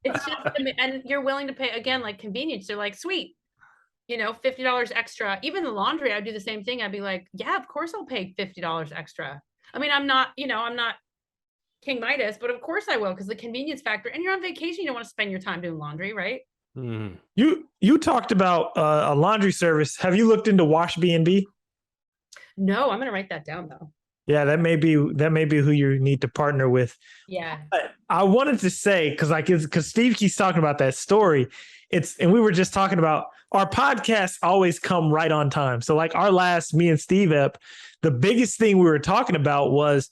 It's just, and you're willing to pay, again, like convenience. They're like, sweet, $50 extra. Even the laundry, I'd do the same thing. I'd be like, yeah, of course I'll pay $50 extra. I mean, I'm not King Midas, but of course I will, because the convenience factor. And you're on vacation, you don't want to spend your time doing laundry, right? Mm. You talked about a laundry service. Have you looked into Washbnb? No, I'm going to write that down though. Yeah, that may be who you need to partner with. Yeah. But I wanted to say, because Steve keeps talking about that story, and we were just talking about our podcasts always come right on time. So like our last Me and Steve ep, the biggest thing we were talking about was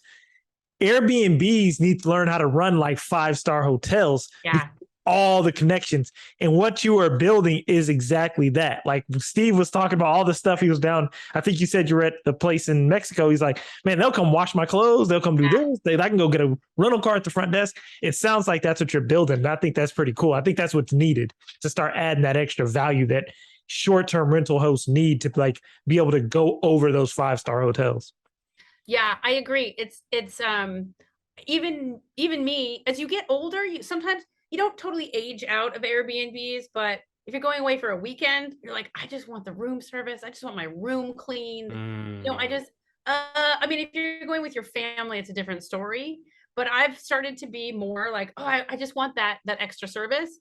Airbnbs need to learn how to run like 5-star hotels. Yeah. All the connections, and what you are building is exactly that. Like Steve was talking about all the stuff he was down. I think you said you were at the place in Mexico. He's like, man, they'll come wash my clothes. They'll come do this. I can go get a rental car at the front desk. It sounds like that's what you're building. And I think that's pretty cool. I think that's what's needed to start adding that extra value that short-term rental hosts need to like be able to go over those 5-star hotels. Yeah, I agree. It's even me, as you get older, sometimes you don't totally age out of Airbnbs, but If you're going away for a weekend, you're like, I just want the room service. I just want my room cleaned. I mean, if you're going with your family, it's a different story. But I've started to be more like, oh, I just want that extra service.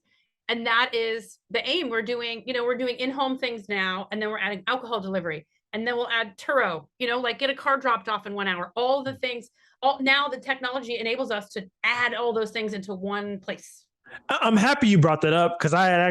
And that is the aim. We're doing in-home things now, and then we're adding alcohol delivery. And then we'll add turo, like get a car dropped off in 1 hour. All the things, now the technology enables us to add all those things into one place. I'm happy you brought that up because I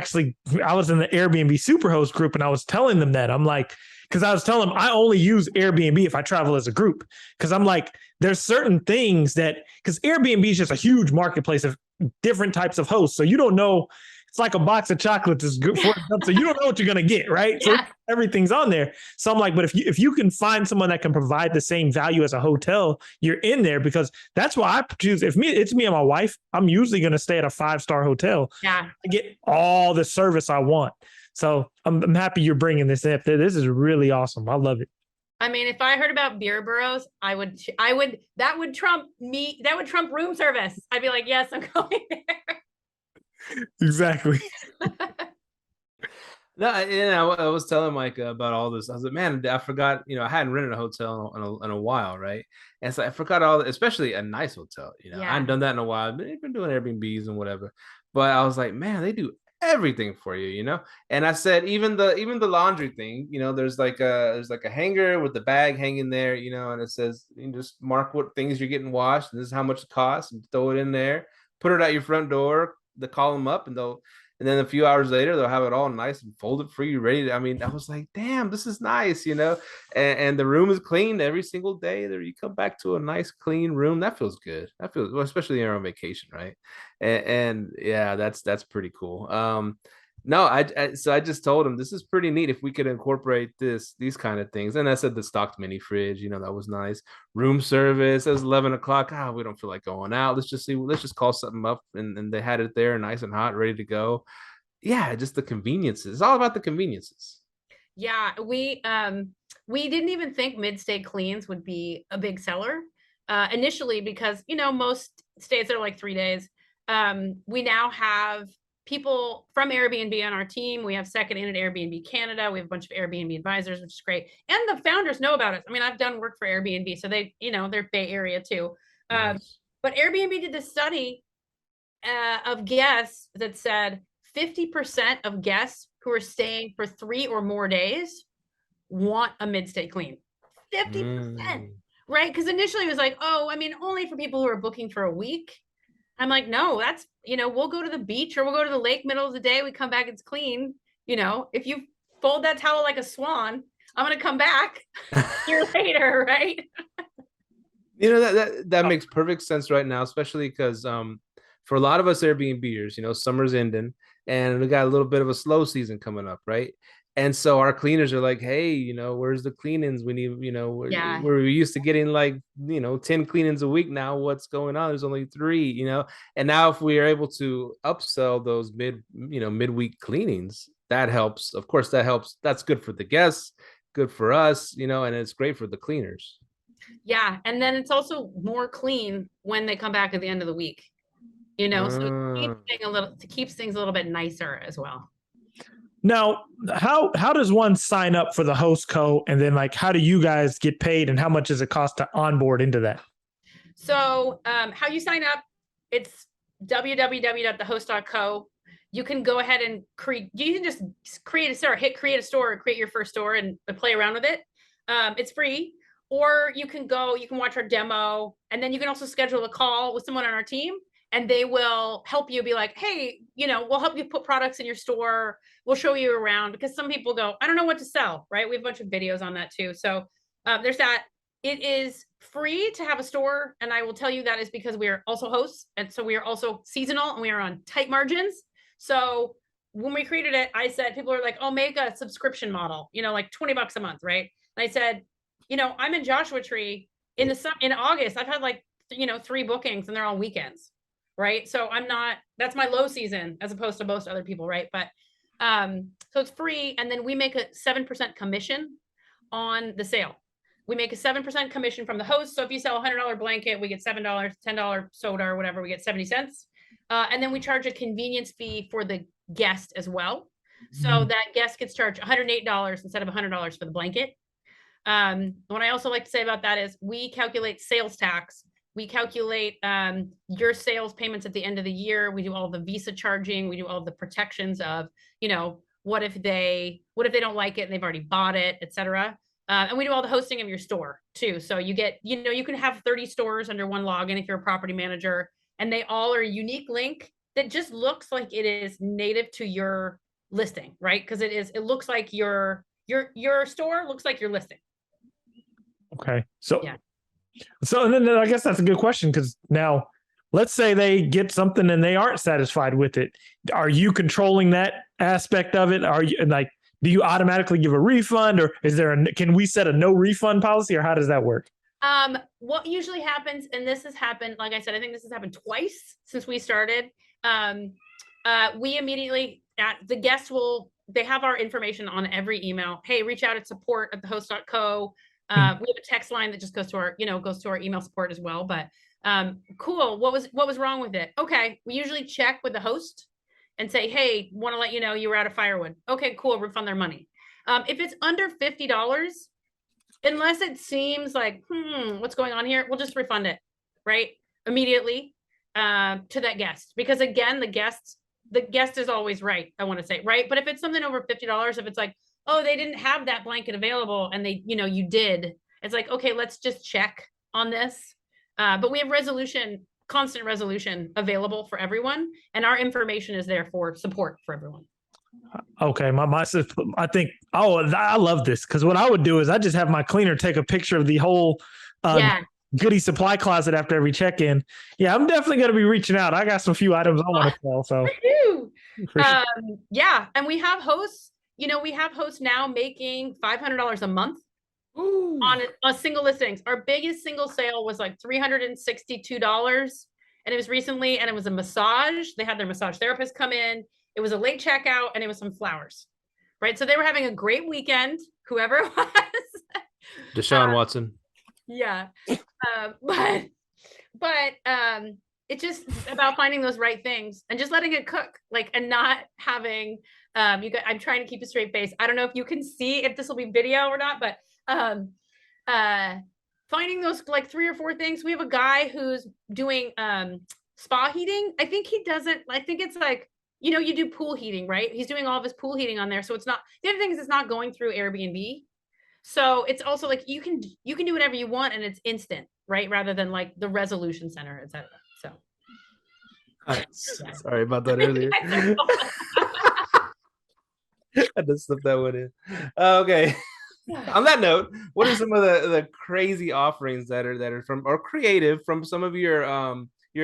was in the Airbnb Superhost group and I was telling them that. I'm like, because I was telling them I only use Airbnb if I travel as a group. Because I'm like, there's certain things because Airbnb is just a huge marketplace of different types of hosts. So you don't know. It's like a box of chocolates is good for them. So you don't know what you're going to get, right? Yeah. So everything's on there. So I'm like, but if you can find someone that can provide the same value as a hotel, you're in there, because that's why I choose. It's me and my wife, I'm usually going to stay at a 5-star hotel. Yeah. I get all the service I want. So I'm happy you're bringing this up. This is really awesome. I love it. I mean, if I heard about BRRRRs, that would trump me. That would trump room service. I'd be like, yes, I'm going there. Exactly. No, I was telling Micah about all this. I was like, man, I forgot, I hadn't rented a hotel in a while, right? And so I forgot especially a nice hotel. I hadn't done that in a while. They've been doing Airbnbs and whatever. But I was like, man, they do everything for you, And I said, even the laundry thing, there's like a hanger with the bag hanging there, and it says, you just mark what things you're getting washed, and this is how much it costs, and throw it in there, put it at your front door. They call them up, and then a few hours later they'll have it all nice and folded for you, ready to, I was like, damn, this is nice, and the room is cleaned every single day. There, you come back to a nice clean room. That feels good. Well, especially when you're on vacation, right? And yeah, that's pretty cool. No, so I just told him this is pretty neat if we could incorporate these kind of things. And I said the stocked mini fridge, that was nice. Room service. It was 11 o'clock. We don't feel like going out. Let's just call something up, and they had it there, nice and hot, ready to go. Yeah, just the conveniences. It's all about the conveniences. Yeah, we didn't even think mid-stay cleans would be a big seller initially, because most stays are like 3 days. We now have people from Airbnb on our team. We have second in at Airbnb Canada. We have a bunch of Airbnb advisors, which is great. And the founders know about us. I mean, I've done work for Airbnb, so they, they're Bay Area too. Nice. But Airbnb did this study of guests that said 50% of guests who are staying for 3 or more days want a mid-stay clean. 50%, right? Because initially it was like, only for people who are booking for a week. I'm like, no, that's, we'll go to the beach or we'll go to the lake middle of the day. We come back, it's clean. If you fold that towel like a swan, I'm going to come back a year later, right? That makes perfect sense right now, especially because for a lot of us Airbnbers, summer's ending and we got a little bit of a slow season coming up, right? And so our cleaners are like, hey, where's the cleanings? We need, we're used to getting like, 10 cleanings a week. Now what's going on? There's only 3, and now if we are able to upsell those midweek cleanings, that helps. Of course, that helps. That's good for the guests, good for us, and it's great for the cleaners. Yeah. And then it's also more clean when they come back at the end of the week, so it keeps things a little bit nicer as well. Now, how does one sign up for the host co, and then how do you guys get paid, and how much does it cost to onboard into that? So how you sign up, it's www.thehost.co. You can go ahead and you can just create a store, hit create a store, or create your first store and play around with it. It's free. Or you can watch our demo, and then you can also schedule a call with someone on our team, and they will help you, be like, hey, we'll help you put products in your store. We'll show you around, because some people go, I don't know what to sell, right? We have a bunch of videos on that too. So there's that. It is free to have a store. And I will tell you that is because we are also hosts. And so we are also seasonal, and we are on tight margins. So when we created it, I said, people are like, oh, make a subscription model, like $20 a month, right? And I said, I'm in Joshua Tree in August. I've had 3 bookings, and they're on weekends. Right. So that's my low season as opposed to most other people. Right. But so it's free. And then we make a 7% commission on the sale. We make a 7% commission from the host. So if you sell a $100 blanket, we get $7, $10 soda or whatever, we get 70 cents. And then we charge a convenience fee for the guest as well. So that guest gets charged $108 instead of $100 for the blanket. What I also like to say about that is we calculate sales tax. We calculate your sales payments at the end of the year. We do all the visa charging. We do all the protections of, what if they don't like it and they've already bought it, et cetera. And we do all the hosting of your store too. So you get, you can have 30 stores under one login if you're a property manager, and they all are a unique link that just looks like it is native to your listing, right? Because it looks like your store looks like your listing. Okay. So, Yeah. So and then I guess that's a good question, because now let's say they get something and they aren't satisfied with it. Are you controlling that aspect of it? Are you do you automatically give a refund, or can we set a no refund policy, or how does that work? What usually happens, and this has happened, like I said, I think this has happened twice since we started. We immediately, the guests they have our information on every email. Hey, reach out at support@thehost.co. We have a text line that just goes to our email support as well. But cool. What was wrong with it? Okay. We usually check with the host and say, hey, want to let you know you were out of firewood. Okay, cool. Refund their money. If it's under $50, unless it seems like, what's going on here, we'll just refund it, right? Immediately to that guest. Because again, the guest is always right, I want to say, right? But if it's something over $50, if it's like, oh, they didn't have that blanket available and they, you did, it's like, okay, let's just check on this. But we have constant resolution available for everyone. And our information is there for support for everyone. Okay. I think, I love this, because what I would do is I just have my cleaner take a picture of the whole goodie supply closet after every check-in. Yeah, I'm definitely going to be reaching out. I got some few items I want to sell. So yeah. And we have hosts, now making $500 a month on a single listings. Our biggest single sale was like $362. And it was recently, and it was a massage. They had their massage therapist come in. It was a late checkout, and it was some flowers, right? So they were having a great weekend, whoever it was. Deshaun Watson. Yeah. But it's just about finding those right things and just letting it cook, and not having, I'm trying to keep a straight face. I don't know if you can see if this will be video or not, but finding those 3 or 4 things. We have a guy who's doing spa heating. I think he does it. I think it's you do pool heating, right? He's doing all of his pool heating on there. So it's not, the other thing is it's not going through Airbnb. So it's also you can do whatever you want and it's instant, right? Rather than the resolution center, et cetera. So sorry about that earlier. I had to slip that one in. Okay. On that note, what are some of the crazy offerings that are from, or creative, from some of your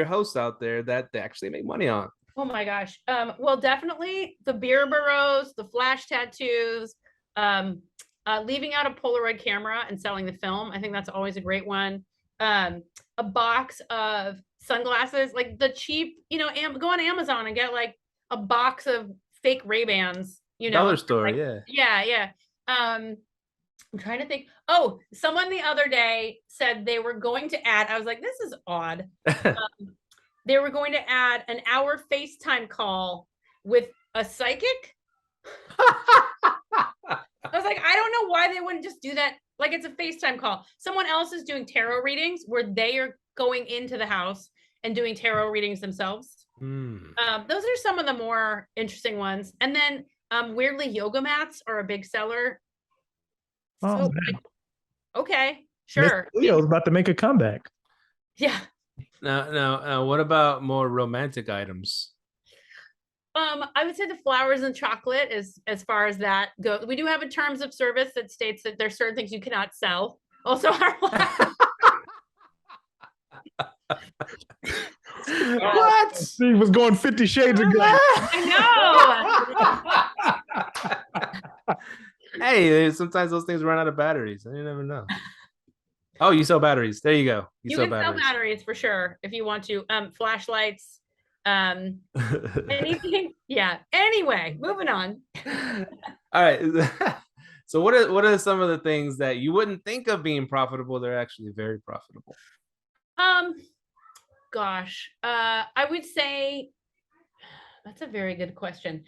hosts out there that they actually make money on? Oh my gosh. Well, definitely the BRRRRs, the flash tattoos, leaving out a Polaroid camera and selling the film. I think that's always a great one. A box of sunglasses, the cheap, go on Amazon and get a box of fake Ray-Bans, Dollar store. Yeah. I'm trying to think. Oh, someone the other day said they were going to add, I was like, this is odd. They were going to add an hour FaceTime call with a psychic. I was like, I don't know why they wouldn't just do that. It's a FaceTime call. Someone else is doing tarot readings where they are going into the house and doing tarot readings themselves. Those are some of the more interesting ones. And then weirdly, yoga mats are a big seller. Oh, okay, sure. Leo's about to make a comeback. Yeah. Now, what about more romantic items? I would say the flowers and chocolate is, as far as that goes. We do have a terms of service that states that there's certain things you cannot sell. Also, our What? He was going 50 Shades of Grey. I know. Hey, sometimes those things run out of batteries. You never know. Oh, you sell batteries. There you go. You can sell batteries for sure if you want to. Flashlights, anything. Yeah. Anyway, moving on. All right. So what are some of the things that you wouldn't think of being profitable? They're actually very profitable. Gosh, I would say that's a very good question.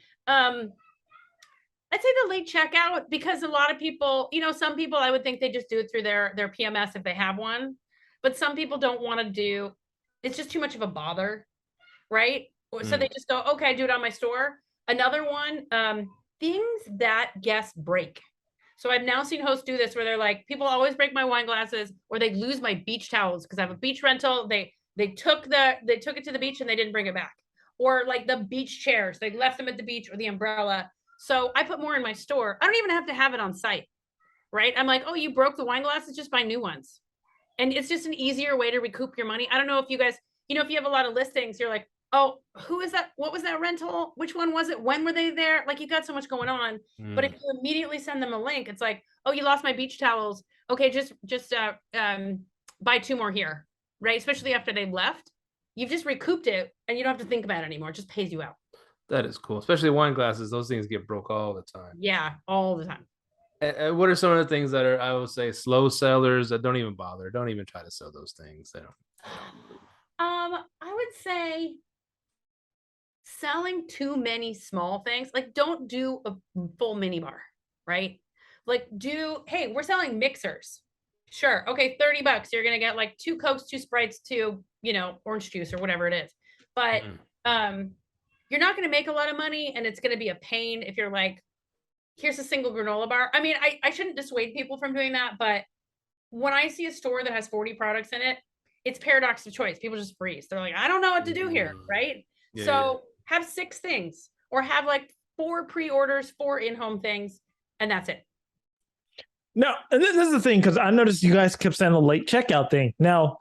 I'd say the late checkout, because a lot of people, some people, I would think they just do it through their PMS if they have one, but some people don't want to do, it's just too much of a bother, right? So they just go, okay, do it on my store. Another one, things that guests break. So I've now seen hosts do this where they're like, people always break my wine glasses, or they lose my beach towels because I have a beach rental. They took it to the beach and they didn't bring it back. Or like the beach chairs, they left them at the beach, or the umbrella. So I put more in my store. I don't even have to have it on site, right? I'm like, oh, you broke the wine glasses, just buy new ones. And it's just an easier way to recoup your money. I don't know if you guys, if you have a lot of listings, you're like, oh, who is that? What was that rental? Which one was it? When were they there? Like, you got so much going on. But if you immediately send them a link, it's like, oh, you lost my beach towels. Okay, just buy 2 more here, right? Especially after they've left. You've just recouped it and you don't have to think about it anymore. It just pays you out. That is cool. Especially wine glasses. Those things get broke all the time. Yeah, all the time. And what are some of the things that are, I would say, slow sellers that don't even bother? Don't even try to sell those things. They don't. I would say selling too many small things, like don't do a full mini bar, right? Like hey, we're selling mixers. Sure. Okay, $30. You're going to get like 2 Cokes, 2 Sprites, 2, orange juice or whatever it is. But you're not going to make a lot of money, and it's going to be a pain if you're like, here's a single granola bar. I mean, I shouldn't dissuade people from doing that, but when I see a store that has 40 products in it, it's paradox of choice. People just freeze. They're like, I don't know what to do here, right? Yeah, so have 6 things, or have like 4 pre-orders, 4 in-home things, and that's it. No, and this is the thing, because I noticed you guys kept saying the late checkout thing. Now,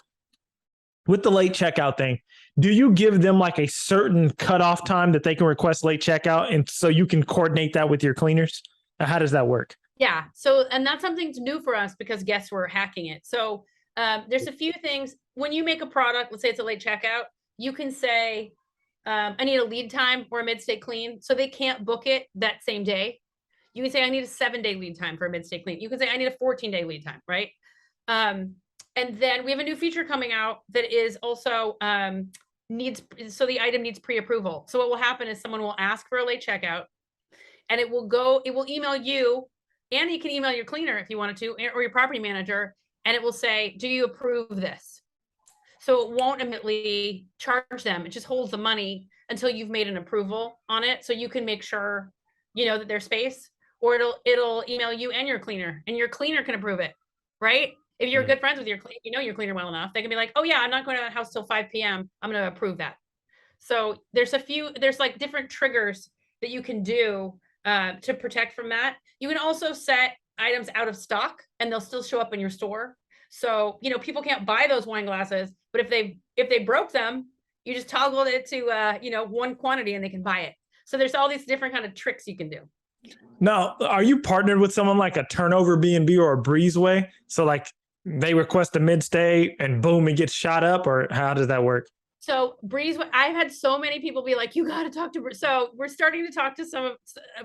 with the late checkout thing, do you give them like a certain cutoff time that they can request late checkout, and so you can coordinate that with your cleaners? How does that work? Yeah. So, and that's something new for us because guests were hacking it. So there's a few things. When you make a product, let's say it's a late checkout, you can say, I need a lead time or a mid-stay clean. So they can't book it that same day. You can say, I need a 7-day lead time for a mid-stay clean. You can say, I need a 14-day lead time, right? And then we have a new feature coming out that is also so the item needs pre-approval. So what will happen is someone will ask for a late checkout, and it will email you, and you can email your cleaner if you wanted to, or your property manager, and it will say, do you approve this? So it won't immediately charge them. It just holds the money until you've made an approval on it. So you can make sure, that there's space, or it'll email you and your cleaner, and your cleaner can approve it, right? If you're good friends with your cleaner well enough, they can be like, oh yeah, I'm not going to that house till 5 p.m. I'm going to approve that. So there's like different triggers that you can do to protect from that. You can also set items out of stock, and they'll still show up in your store. So, people can't buy those wine glasses, but if they broke them, you just toggled it to, one quantity and they can buy it. So there's all these different kind of tricks you can do. Now, are you partnered with someone like a Turnover B&B or a Breezeway? So like they request a mid-stay and boom, it gets shot up, or how does that work? So Breezeway, I've had so many people be like, you got to talk to, so we're starting to talk to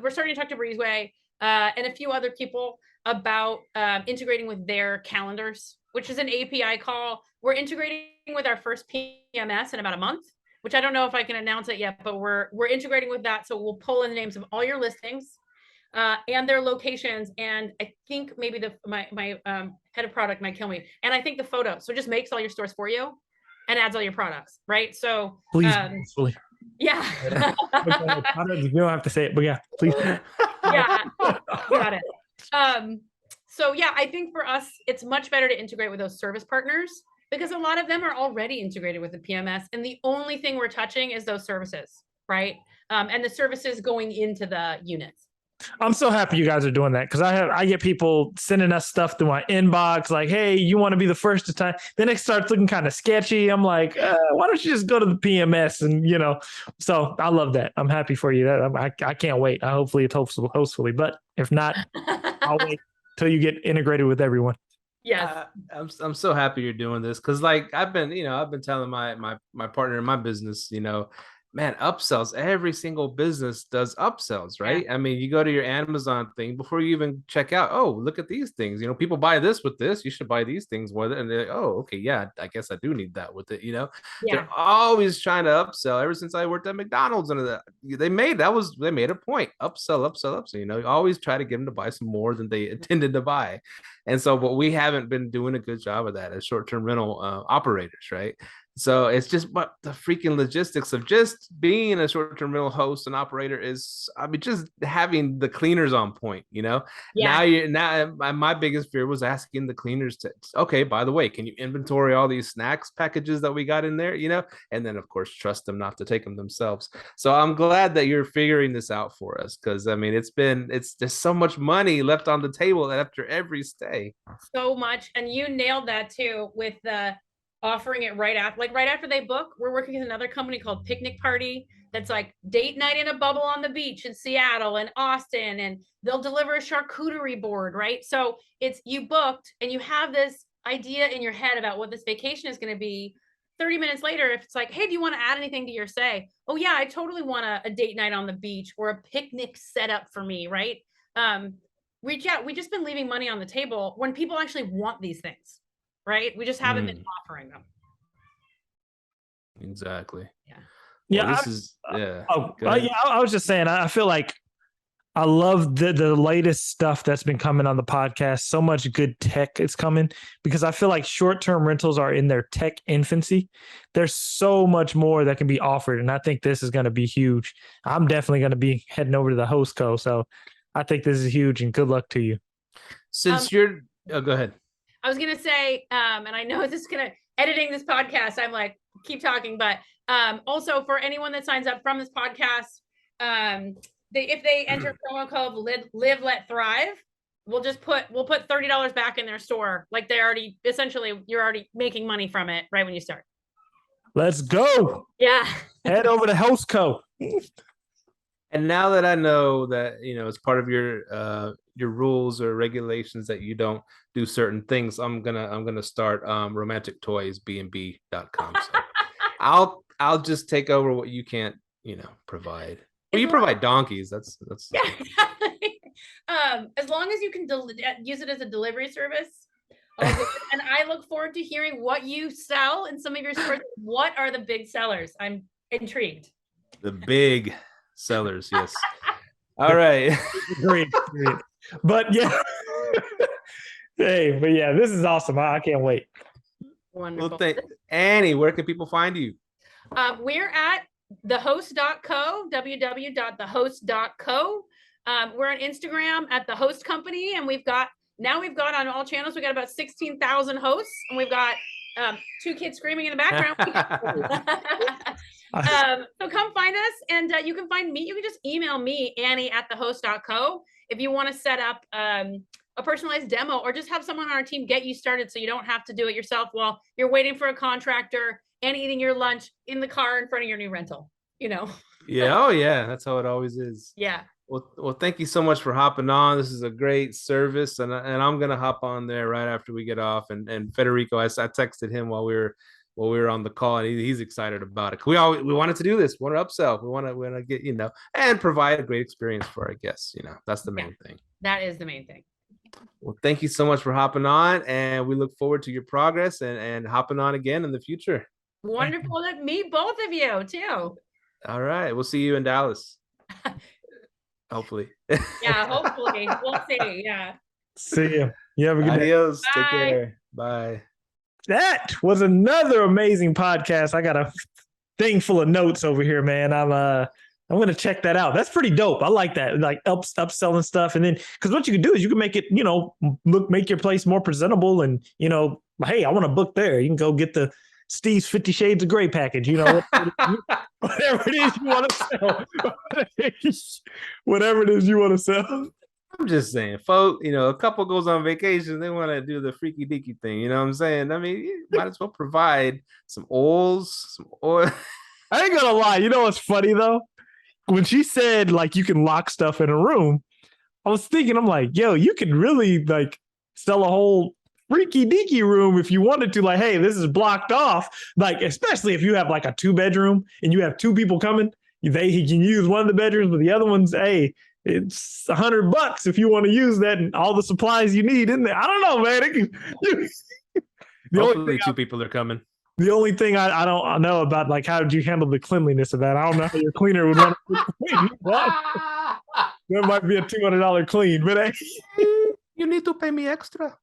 Breezeway and a few other people about integrating with their calendars, which is an API call. We're integrating with our first PMS in about a month, which I don't know if I can announce it yet, but we're integrating with that. So we'll pull in the names of all your listings and their locations. And I think maybe my head of product might kill me. And I think the photo. So it just makes all your stores for you and adds all your products, right? So please, yeah. You don't have to say it, but yeah, please. Yeah, got it. So yeah, I think for us, it's much better to integrate with those service partners, because a lot of them are already integrated with the PMS, and the only thing we're touching is those services, right? And the services going into the units. I'm so happy you guys are doing that, because I get people sending us stuff through my inbox like, hey, you want to be the first to time. Then it starts looking kind of sketchy. I'm like, why don't you just go to the PMS? And so I love that. I'm happy for you. I can't wait. Hopefully it's hostfully, but if not, I'll wait till you get integrated with everyone. Yes. I'm so happy you're doing this, because like I've been telling my partner in my business, man, upsells. Every single business does upsells, right? Yeah. I mean, you go to your Amazon thing before you even check out. Oh, look at these things. People buy this with this. You should buy these things with it. And they're like, oh, okay, yeah, I guess I do need that with it. Yeah. They're always trying to upsell. Ever since I worked at McDonald's, and they made a point. Upsell, upsell, upsell. You always try to get them to buy some more than they intended to buy. And so, but we haven't been doing a good job of that as short-term rental operators, right? So it's just, but the freaking logistics of just being a short-term rental host and operator is, I mean, just having the cleaners on point. Yeah. Now my biggest fear was asking the cleaners to, okay, by the way, can you inventory all these snacks packages that we got in there? And then of course trust them not to take them themselves. So I'm glad that you're figuring this out for us, because I mean it's just so much money left on the table after every stay. So much, and you nailed that too with the offering it right after they book. We're working with another company called Picnic Party that's like date night in a bubble on the beach in Seattle and Austin, and they'll deliver a charcuterie board, right? So it's you booked and you have this idea in your head about what this vacation is going to be. 30 minutes later, if it's like, hey, do you want to add anything to your stay? Oh yeah, I totally want a date night on the beach or a picnic set up for me, right? Reach out. We've just been leaving money on the table when people actually want these things, right? We just haven't been offering them. Exactly. Yeah. Well, this is yeah. I was just saying, I feel like I love the latest stuff that's been coming on the podcast. So much good tech is coming, because I feel like short-term rentals are in their tech infancy. There's so much more that can be offered, and I think this is going to be huge. I'm definitely going to be heading over to the Hostco, so I think this is huge, and good luck to you. Since go ahead. I was gonna say, and I know this is editing this podcast, I'm like, keep talking, but also for anyone that signs up from this podcast, if they enter promo code live let thrive, we'll put $30 back in their store. Like you're already making money from it right when you start. Let's go. Yeah. Head over to Hostco. And now that I know that, it's part of your rules or regulations that you don't do certain things, I'm gonna start romantictoysbnb.com. So I'll just take over what you can't, provide. Well, you provide donkeys. That's yeah, exactly. As long as you can use it as a delivery service. And I look forward to hearing what you sell in some of your stores. What are the big sellers? I'm intrigued. The big sellers, yes. All right. Great. But yeah. Hey, but yeah, this is awesome. I can't wait. Wonderful. Well, Annie, where can people find you? We're at thehost.co, www.thehost.co. We're on Instagram at the Host Company, and we've got on all channels, we got about 16,000 hosts, and we've got 2 kids screaming in the background. So come find us, and you can find me. You can just email me, Annie at thehost.co, if you want to set up a personalized demo, or just have someone on our team get you started so you don't have to do it yourself while you're waiting for a contractor and eating your lunch in the car in front of your new rental. Yeah. Oh yeah. That's how it always is. Yeah. Well, thank you so much for hopping on. This is a great service, and I'm gonna hop on there right after we get off. And Federico, I texted him while we were on the call, and he's excited about it. We wanted to do this. We want to upsell. We want to get and provide a great experience for our guests. That's the main thing. That is the main thing. Well, thank you so much for hopping on, and we look forward to your progress and hopping on again in the future. Wonderful to meet both of you too. All right, we'll see you in Dallas. Hopefully. Yeah, hopefully. We'll see. Yeah. See you. You have a good day. Adios. Take care. Bye. That was another amazing podcast. I got a thing full of notes over here, man. I'm going to check that out. That's pretty dope. I like that. Like upselling stuff. And then, because what you can do is you can make it, make your place more presentable. And, hey, I want to book there. You can go get the Steve's 50 Shades of Grey package, whatever it is you want to sell. Whatever it is you want to sell. I'm just saying, folks, a couple goes on vacation, they want to do the freaky deaky thing. You know what I'm saying? I mean, you might as well provide some oils, some oil. I ain't gonna lie. You know what's funny though? When she said like you can lock stuff in a room, I was thinking, I'm like, yo, you could really like sell a whole freaky deaky room if you wanted to. Like, hey, this is blocked off. Like, especially if you have like a 2-bedroom and you have 2 people coming, he can use one of the bedrooms, but the other one's, hey, it's $100 if you want to use that and all the supplies you need in there. I don't know, man. Hopefully 2 people are coming. The only thing I don't know about, like, how did you handle the cleanliness of that? I don't know how your cleaner would want to clean. That might be a $200 clean, but hey. You need to pay me extra.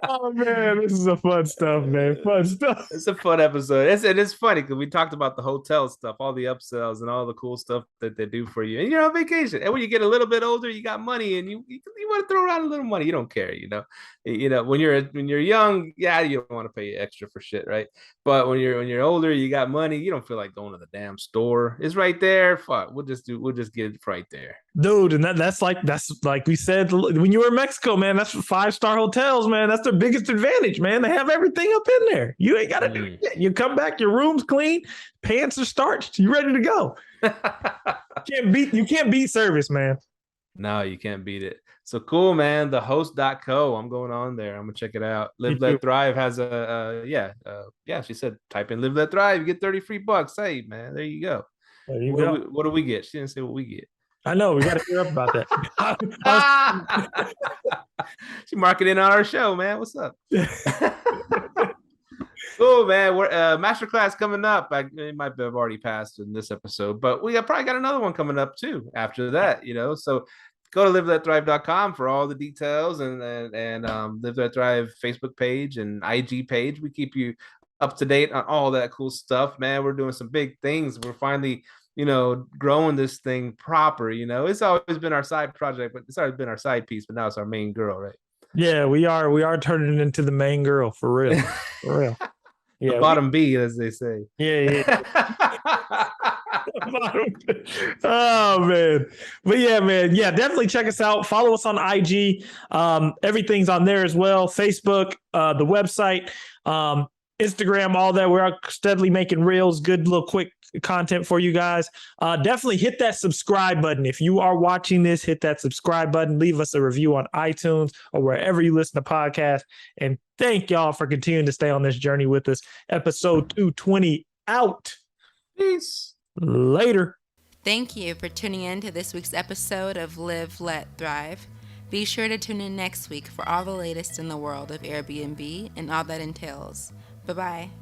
Oh man, this is a fun stuff, man. Fun stuff. It's a fun episode. It's funny because we talked about the hotel stuff, all the upsells and all the cool stuff that they do for you. And you're on vacation. And when you get a little bit older, you got money and you want to throw around a little money. You don't care, you know. When you're young, yeah, you don't want to pay extra for shit, right? But when you're older, you got money, you don't feel like going to the damn store. It's right there. Fuck, we'll just get it right there. Dude, and that's like we said when you were in Mexico, man. That's 5-star hotels, man. That's their biggest advantage, man. They have everything up in there. You ain't gotta do it. You come back, your room's clean, pants are starched, you ready to go. You can't beat service, man. No, you can't beat it. So cool, man. The host.co. I'm going on there. I'm gonna check it out. Live Let Thrive has she said type in Live Let Thrive, you get 30 free bucks. Hey man, there you go. What do we get? She didn't say what we get. I know, we got to hear up about that. She marketing on our show, man. What's up? Cool, man. We're masterclass coming up. It might have already passed in this episode, but we probably got another one coming up too after that, you know. So go to liveletthrive.com for all the details and Live Let Thrive Facebook page and IG page. We keep you up to date on all that cool stuff, man. We're doing some big things. We're finally, you know, growing this thing proper. You know, it's always been our side project, but it's always been our side piece, but now it's our main girl, right? Yeah, we are turning it into the main girl for real. For real. Yeah, bottom B, as they say. Yeah. Oh man, but yeah, man, yeah, definitely check us out. Follow us on IG. Everything's on there as well. Facebook, the website, Instagram, all that. We're steadily making reels, good little quick content for you guys. Definitely hit that subscribe button. If you are watching this, hit that subscribe button. Leave us a review on iTunes or wherever you listen to podcasts. And thank y'all for continuing to stay on this journey with us. Episode 220 out. Peace. Later. Thank you for tuning in to this week's episode of Live, Let, Thrive. Be sure to tune in next week for all the latest in the world of Airbnb and all that entails. Bye-bye.